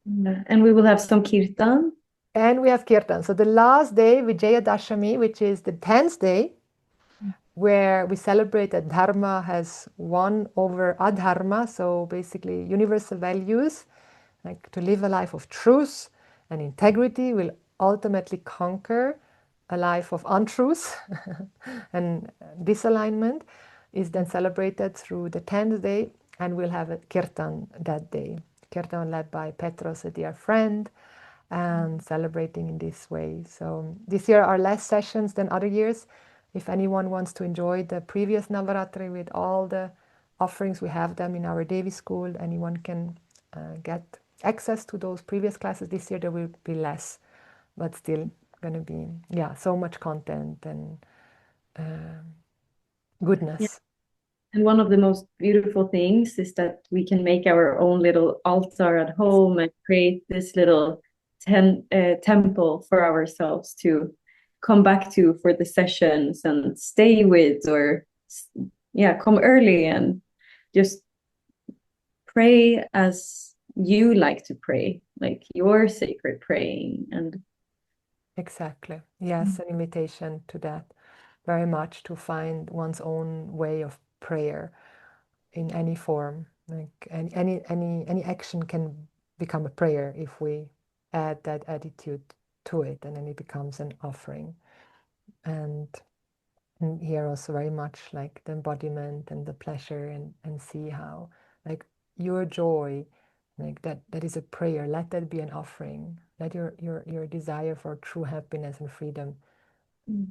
Yeah. And we will have some kirtan. And we have kirtan. So the last day, Vijaya Dashami, which is the 10th day, where we celebrate that dharma has won over adharma, so basically universal values, like to live a life of truth and integrity will ultimately conquer a life of untruth and disalignment, is then celebrated through the 10th day, and we'll have a kirtan that day. Kirtan led by Petros, a dear friend, and celebrating in this way. So this year are less sessions than other years. If anyone wants to enjoy the previous Navaratri with all the offerings, we have them in our Devi school. Anyone can get access to those previous classes. This year there will be less, but still going to be, yeah, so much content and Yeah. goodness. And one of the most beautiful things is that we can make our own little altar at home and create this little temple for ourselves to come back to for the sessions and stay with, or yeah, come early and just pray as you like to pray, like your sacred praying. And Exactly. Yes, an invitation to that. Very much to find one's own way of prayer in any form. Like any action can become a prayer if we add that attitude to it, and then it becomes an offering. And here also very much like the embodiment and the pleasure, and see how like your joy, like that is a prayer. Let that be an offering. Let your desire for true happiness and freedom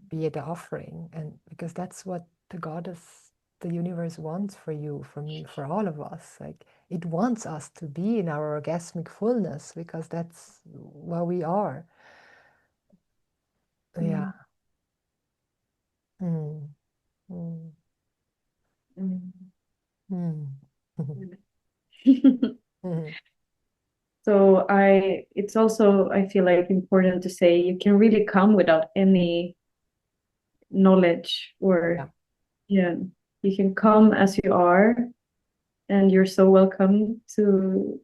be the offering. And because that's what the goddess, the universe wants for you, for me, for all of us. Like it wants us to be in our orgasmic fullness because that's what we are. Yeah. Mm. Mm. Mm. Mm. So it's also, I feel like, important to say you can really come without any knowledge, Yeah. or yeah, you can come as you are, and you're so welcome to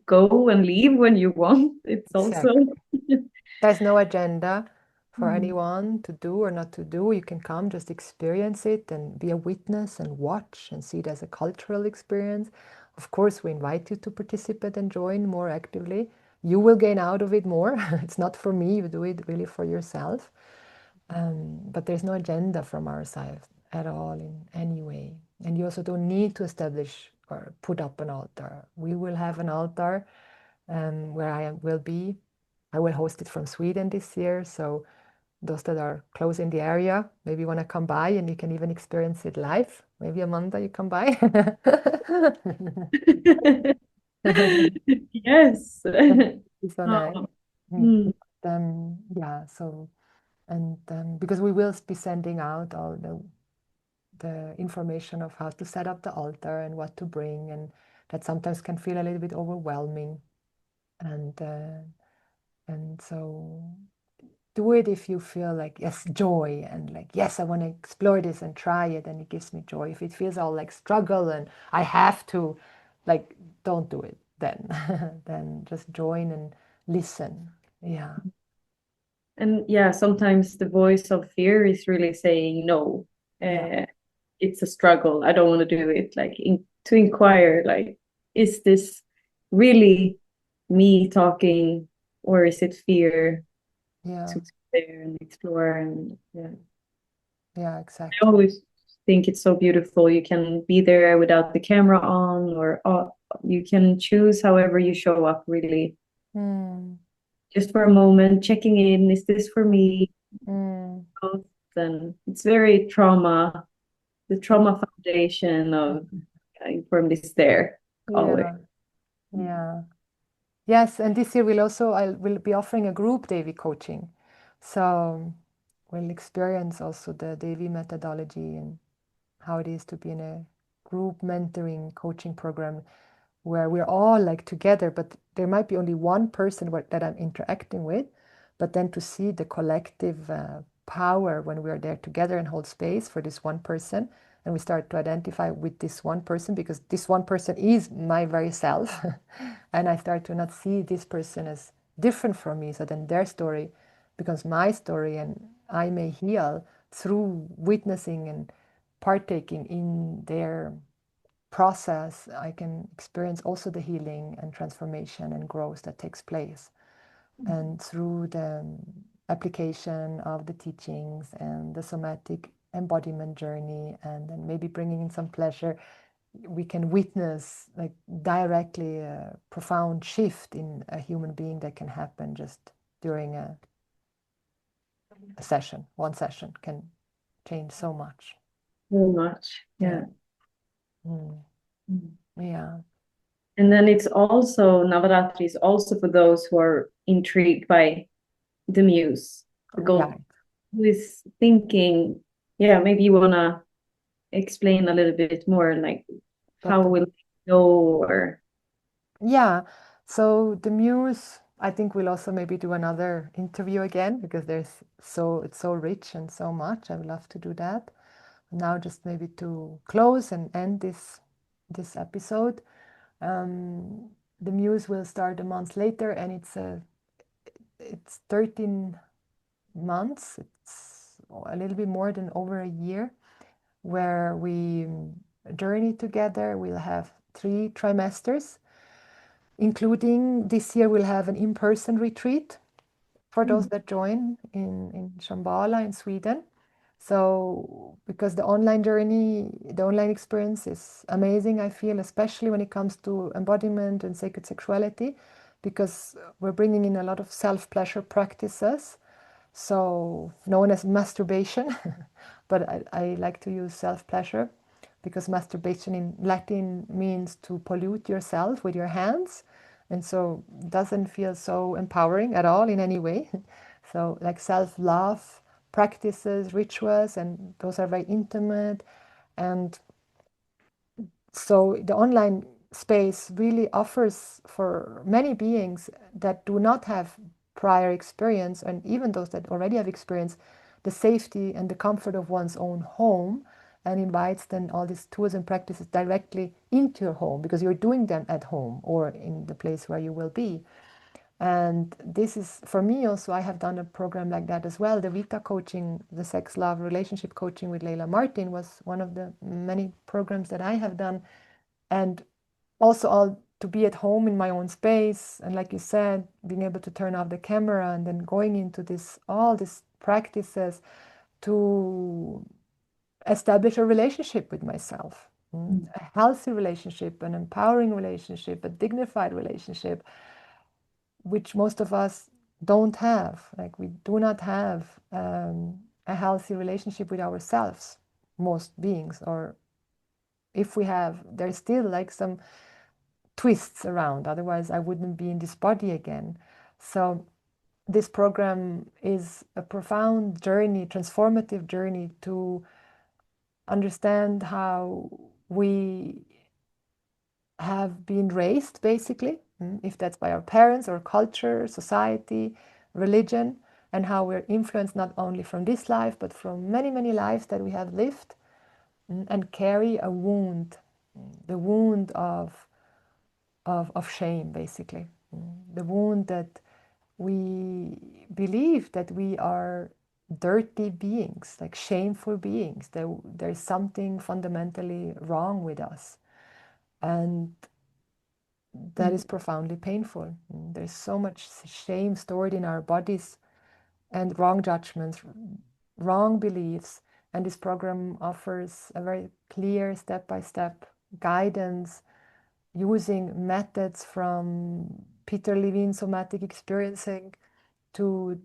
go and leave when you want. It's also Exactly. There's no agenda for Mm. anyone to do or not to do. You can come, just experience it and be a witness and watch and see it as a cultural experience. Of course, we invite you to participate and join more actively. You will gain out of it more. It's not for me, you do it really for yourself. But there's no agenda from our side at all in any way. And you also don't need to establish or put up an altar. We will have an altar where I will be. I will host it from Sweden this year. So those that are close in the area maybe want to come by and you can even experience it live. Maybe Amanda, you come by. Yes. It's so nice. Oh. Mm. Mm. Yeah, so and because we will be sending out all the information of how to set up the altar and what to bring, and that sometimes can feel a little bit overwhelming. And so do it if you feel like yes, joy, and like yes, I want to explore this and try it, and it gives me joy. If it feels all like struggle and I have to, like, don't do it then. Then just join and listen. Yeah, And yeah, sometimes the voice of fear is really saying no. yeah, Uh, it's a struggle. I don't want to do it. Like to inquire, like, is this really me talking, or is it fear yeah, to sit there and explore? And yeah, yeah, I exactly. always think it's so beautiful. You can be there without the camera on, or you can choose however you show up. Really, Mm, just for a moment, checking in. Is this for me? mm, Then it's very trauma. The trauma foundation of informed is there always. yeah, yeah. Yes, and this year I will be offering a group Devi coaching. So we'll experience also the Devi methodology and how it is to be in a group mentoring coaching program where we're all like together, but there might be only one person that I'm interacting with, but then to see the collective power when we're there together and hold space for this one person, and we start to identify with this one person because this one person is my very self, and I start to not see this person as different from me, so then their story becomes my story, and I may heal through witnessing and partaking in their process. I can experience also the healing and transformation and growth that takes place. And through the application of the teachings and the somatic embodiment journey, and then maybe bringing in some pleasure, we can witness like directly a profound shift in a human being that can happen just during a session. One session can change so much. So much. Yeah. Yeah. Mm. Mm. Yeah. And then it's also Navaratri is also for those who are intrigued by the muse, the gold, Right. who is thinking, yeah, maybe you wanna explain a little bit more, like how Totally. will it go or Yeah. So the muse, I think we'll also maybe do another interview again because it's so rich and so much. I would love to do that. Now just maybe to close and end this episode. The muse will start a month later, and it's 13 months. It's a little bit more than over a year where we journey together. We'll have 3 trimesters, including this year we'll have an in-person retreat for those that join in Shambhala in Sweden. So because the online journey, the online experience is amazing, I feel, especially when it comes to embodiment and sacred sexuality, because we're bringing in a lot of self-pleasure practices, so known as masturbation, but I like to use self-pleasure because masturbation in Latin means to pollute yourself with your hands, and so doesn't feel so empowering at all in any way. So like self-love practices, rituals, and those are very intimate. And so the online space really offers for many beings that do not have prior experience, and even those that already have experience, the safety and the comfort of one's own home and invites then all these tools and practices directly into your home, because you're doing them at home or in the place where you will be. And this is, for me also, I have done a program like that as well. The Vita coaching, the sex, love, relationship coaching with Leila Martin was one of the many programs that I have done. And also all to be at home in my own space. And like you said, being able to turn off the camera and then going into this, all these practices to establish a relationship with myself, a healthy relationship, an empowering relationship, a dignified relationship, which most of us don't have. Like, we do not have a healthy relationship with ourselves, most beings. Or if we have, there's still like some twists around. Otherwise, I wouldn't be in this body again. So this program is a profound journey, transformative journey to understand how we have been raised, basically, if that's by our parents or culture, society, religion, and how we're influenced not only from this life, but from many, many lives that we have lived, and carry a wound, the wound of shame, basically. The wound that we believe that we are dirty beings, like shameful beings, that there's something fundamentally wrong with us. And that is profoundly painful. There's so much shame stored in our bodies, and wrong judgments, wrong beliefs. And this program offers a very clear step-by-step guidance using methods from Peter Levine's somatic experiencing to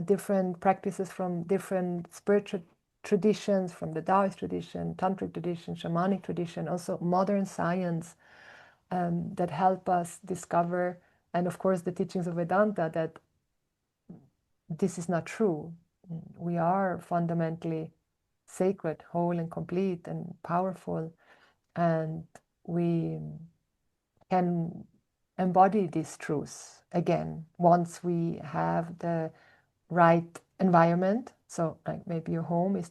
different practices from different spiritual traditions, from the Taoist tradition, Tantric tradition, shamanic tradition, also modern science, that help us discover, and of course the teachings of Vedanta, that this is not true. We are fundamentally sacred, whole and complete and powerful, and we can embody these truths again once we have the right environment. So like maybe your home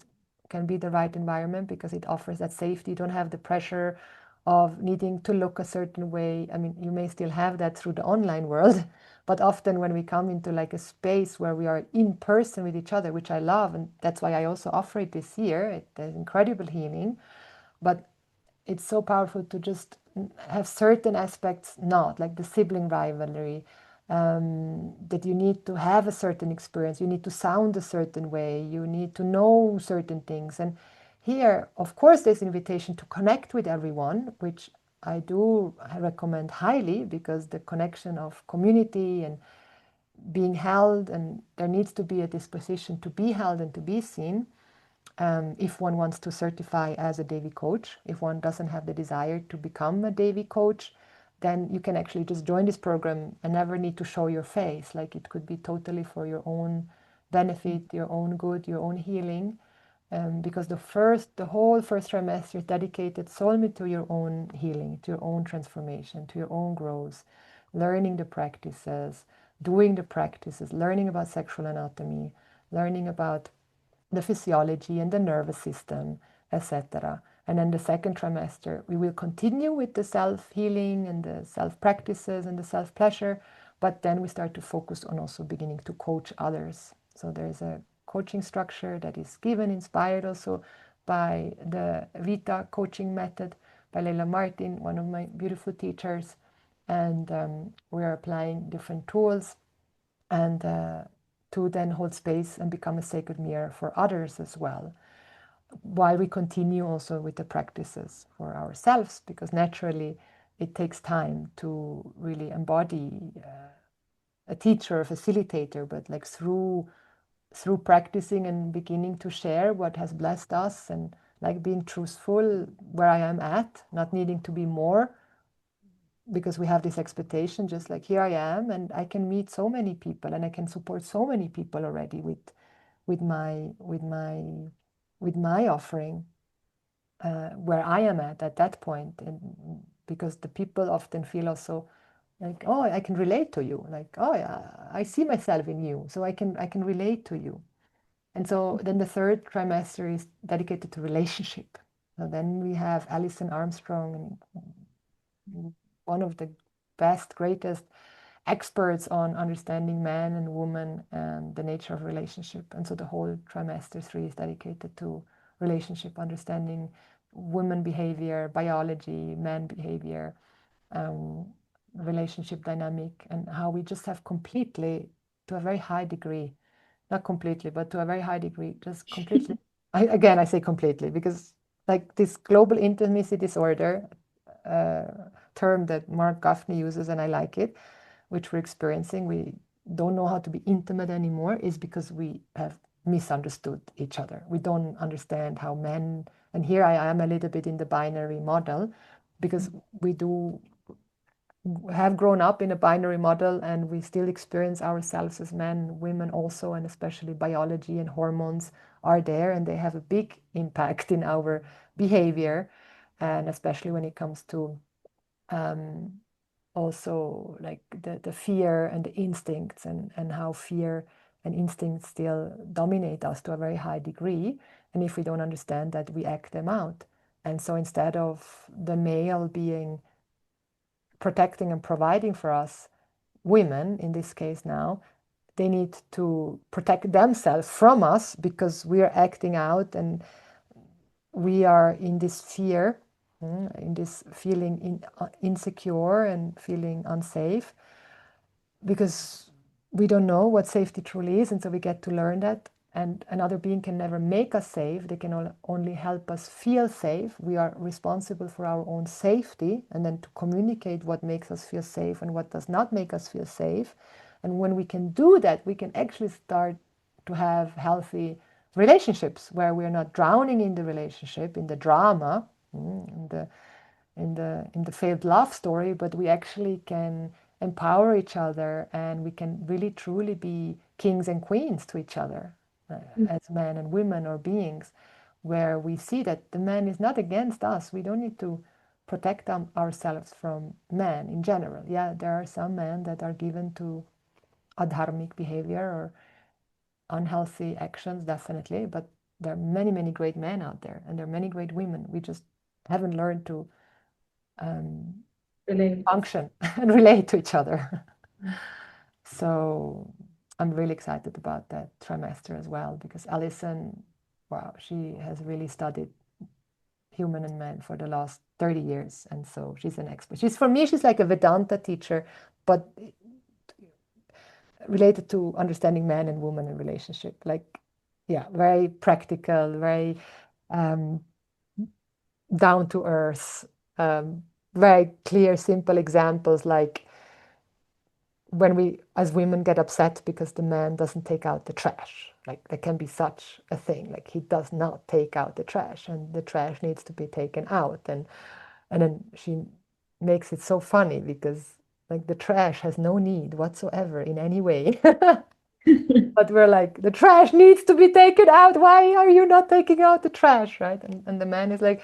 can be the right environment because it offers that safety. You don't have the pressure of needing to look a certain way. I mean, you may still have that through the online world, but often when we come into like a space where we are in person with each other, which I love, and that's why I also offer it this year, there's incredible healing, but it's so powerful to just have certain aspects not, like the sibling rivalry, that you need to have a certain experience, you need to sound a certain way, you need to know certain things. And here, of course, there's invitation to connect with everyone, which I do recommend highly, because the connection of community and being held, and there needs to be a disposition to be held and to be seen. If one wants to certify as a Devi coach, if one doesn't have the desire to become a Devi coach, then you can actually just join this program and never need to show your face. Like, it could be totally for your own benefit, your own good, your own healing. Because the whole first trimester is dedicated solely to your own healing, to your own transformation, to your own growth, learning the practices, doing the practices, learning about sexual anatomy, learning about the physiology and the nervous system, etc. And then the second trimester, we will continue with the self-healing and the self-practices and the self-pleasure, but then we start to focus on also beginning to coach others. So there's a coaching structure that is given, inspired also by the Vita coaching method by Leila Martin, one of my beautiful teachers. And we're applying different tools and to then hold space and become a sacred mirror for others as well, while we continue also with the practices for ourselves, because naturally it takes time to really embody a teacher, a facilitator, but like through practicing and beginning to share what has blessed us, and like being truthful where I am at, not needing to be more, because we have this expectation, just like here I am, and I can meet so many people, and I can support so many people already with my offering, where I am at that point. And because the people often feel also like, oh, I can relate to you, like, oh yeah, I see myself in you, so I can relate to you. And so then the third trimester is dedicated to relationship. So then we have Alison Armstrong, one of the best, greatest experts on understanding man and woman and the nature of relationship. And so the whole trimester 3 is dedicated to relationship, understanding women behavior, biology, man behavior, relationship dynamic, and how we just have completely, to a very high degree, not completely, but to a very high degree, just completely. I say completely because like this global intimacy disorder term that Mark Gaffney uses, and I like it, which we're experiencing, we don't know how to be intimate anymore, is because we have misunderstood each other. We don't understand how men, and here I am a little bit in the binary model, because we do have grown up in a binary model and we still experience ourselves as men, women also, and especially biology and hormones are there, and they have a big impact in our behavior, and especially when it comes to also like the fear and the instincts, and how fear and instincts still dominate us to a very high degree. And if we don't understand that, we act them out. And so instead of the male being protecting and providing for us, women in this case now, they need to protect themselves from us because we are acting out and we are in this fear, in this feeling insecure and feeling unsafe, because we don't know what safety truly is. And so we get to learn that. And another being can never make us safe. They can only help us feel safe. We are responsible for our own safety, and then to communicate what makes us feel safe and what does not make us feel safe. And when we can do that, we can actually start to have healthy relationships where we're not drowning in the relationship, in the drama, in the failed love story, but we actually can empower each other, and we can really truly be kings and queens to each other as men and women or beings, where we see that the man is not against us. We don't need to protect ourselves from men in general. Yeah, there are some men that are given to adharmic behavior or unhealthy actions, definitely, but there are many, many great men out there, and there are many great women. We just haven't learned to function and relate to each other. So I'm really excited about that trimester as well, because Alison, wow, she has really studied human and man for the last 30 years. And so she's an expert. For me, she's like a Vedanta teacher, but related to understanding man and woman in relationship. Like, yeah, very practical, very down to earth, very clear, simple examples, like when we as women get upset because the man doesn't take out the trash. Like there can be such a thing, like he does not take out the trash and the trash needs to be taken out. And then she makes it so funny because like the trash has no need whatsoever in any way. But we're like, the trash needs to be taken out. Why are you not taking out the trash, right? And the man is like,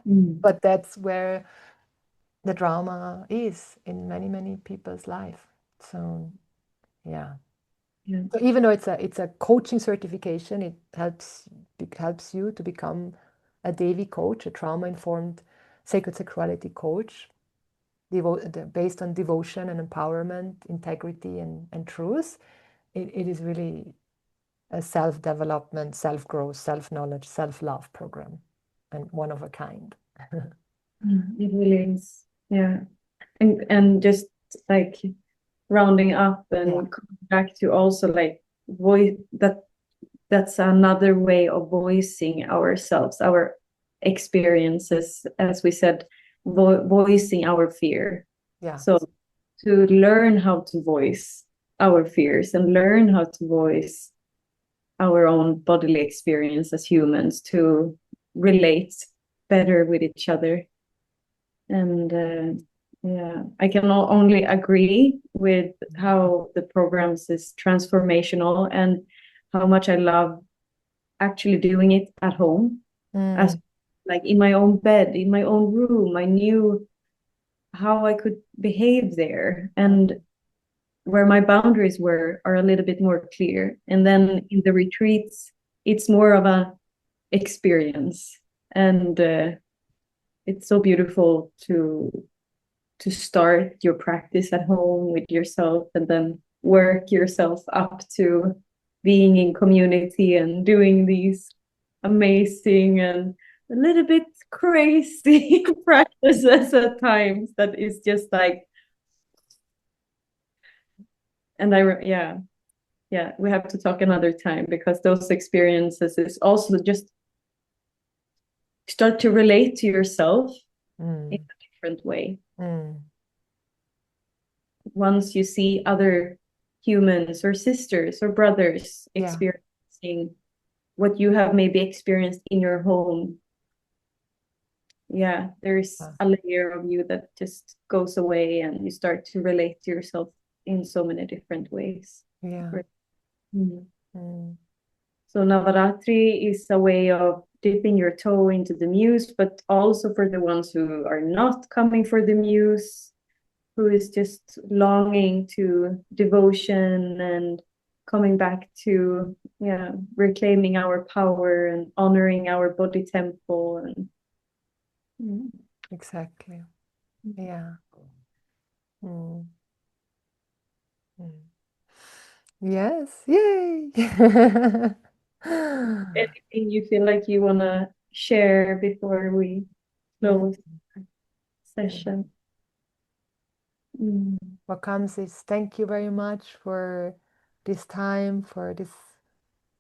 but that's where the drama is in many, many people's life. So yeah. So even though it's a coaching certification, it helps you to become a Devi coach, a trauma-informed sacred sexuality coach, based on devotion and empowerment, integrity and truth. It is really a self-development, self-growth, self-knowledge, self-love program, and one of a kind. It really is. Yeah. And just like rounding up and coming back to also like voice, that's another way of voicing ourselves, our experiences, as we said, voicing our fear. Yeah. So to learn how to voice our fears and learn how to voice our own bodily experience as humans, to relate better with each other. And yeah, I can only agree with how the programs is transformational and how much I love actually doing it at home, as like in my own bed, in my own room. I knew how I could behave there, and where my boundaries are a little bit more clear. And then in the retreats, it's more of a experience, and it's so beautiful to start your practice at home with yourself and then work yourself up to being in community and doing these amazing and a little bit crazy practices at times that is just like, and we have to talk another time, because those experiences is also just start to relate to yourself in a different way. Once you see other humans or sisters or brothers experiencing what you have maybe experienced in your home, there's a layer of you that just goes away, and you start to relate to yourself in so many different ways. So Navaratri is a way of dipping your toe into the muse, but also for the ones who are not coming for the muse, who is just longing to devotion and coming back to reclaiming our power and honoring our body temple. And exactly. Yes, yay. Anything you feel like you want to share before we close the session? What comes is thank you very much for this time, for this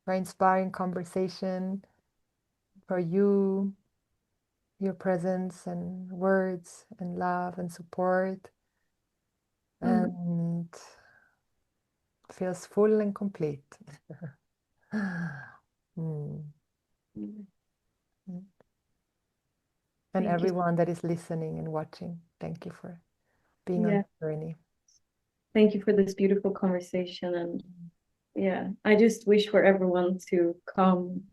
very inspiring conversation, for you, your presence and words and love and support, and feels full and complete. And everyone that is listening and watching, thank you for being on the journey. Thank you for this beautiful conversation. And I just wish for everyone to come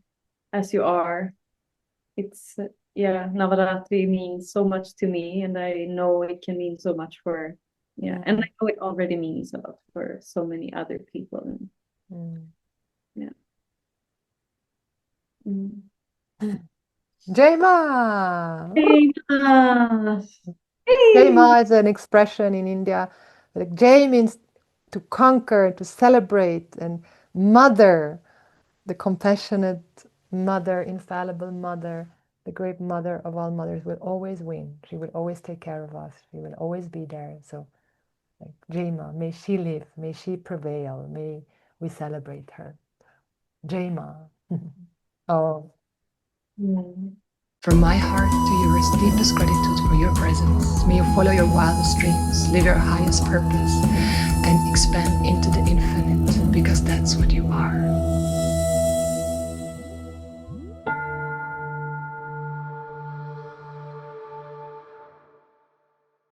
as you are. It's Navaratri means so much to me, and I know it can mean so much for and I know it already means a lot for so many other people. Jai Ma! Jai Ma! Jai Ma is an expression in India. Like Jai means to conquer, to celebrate, and mother, the compassionate mother, infallible mother, the great mother of all mothers will always win. She will always take care of us. She will always be there. So, like Jai Ma, may she live, may she prevail, may we celebrate her. Jai Ma. Oh. From my heart to yours, deepest gratitude for your presence. May you follow your wildest dreams, live your highest purpose, and expand into the infinite, because that's what you are.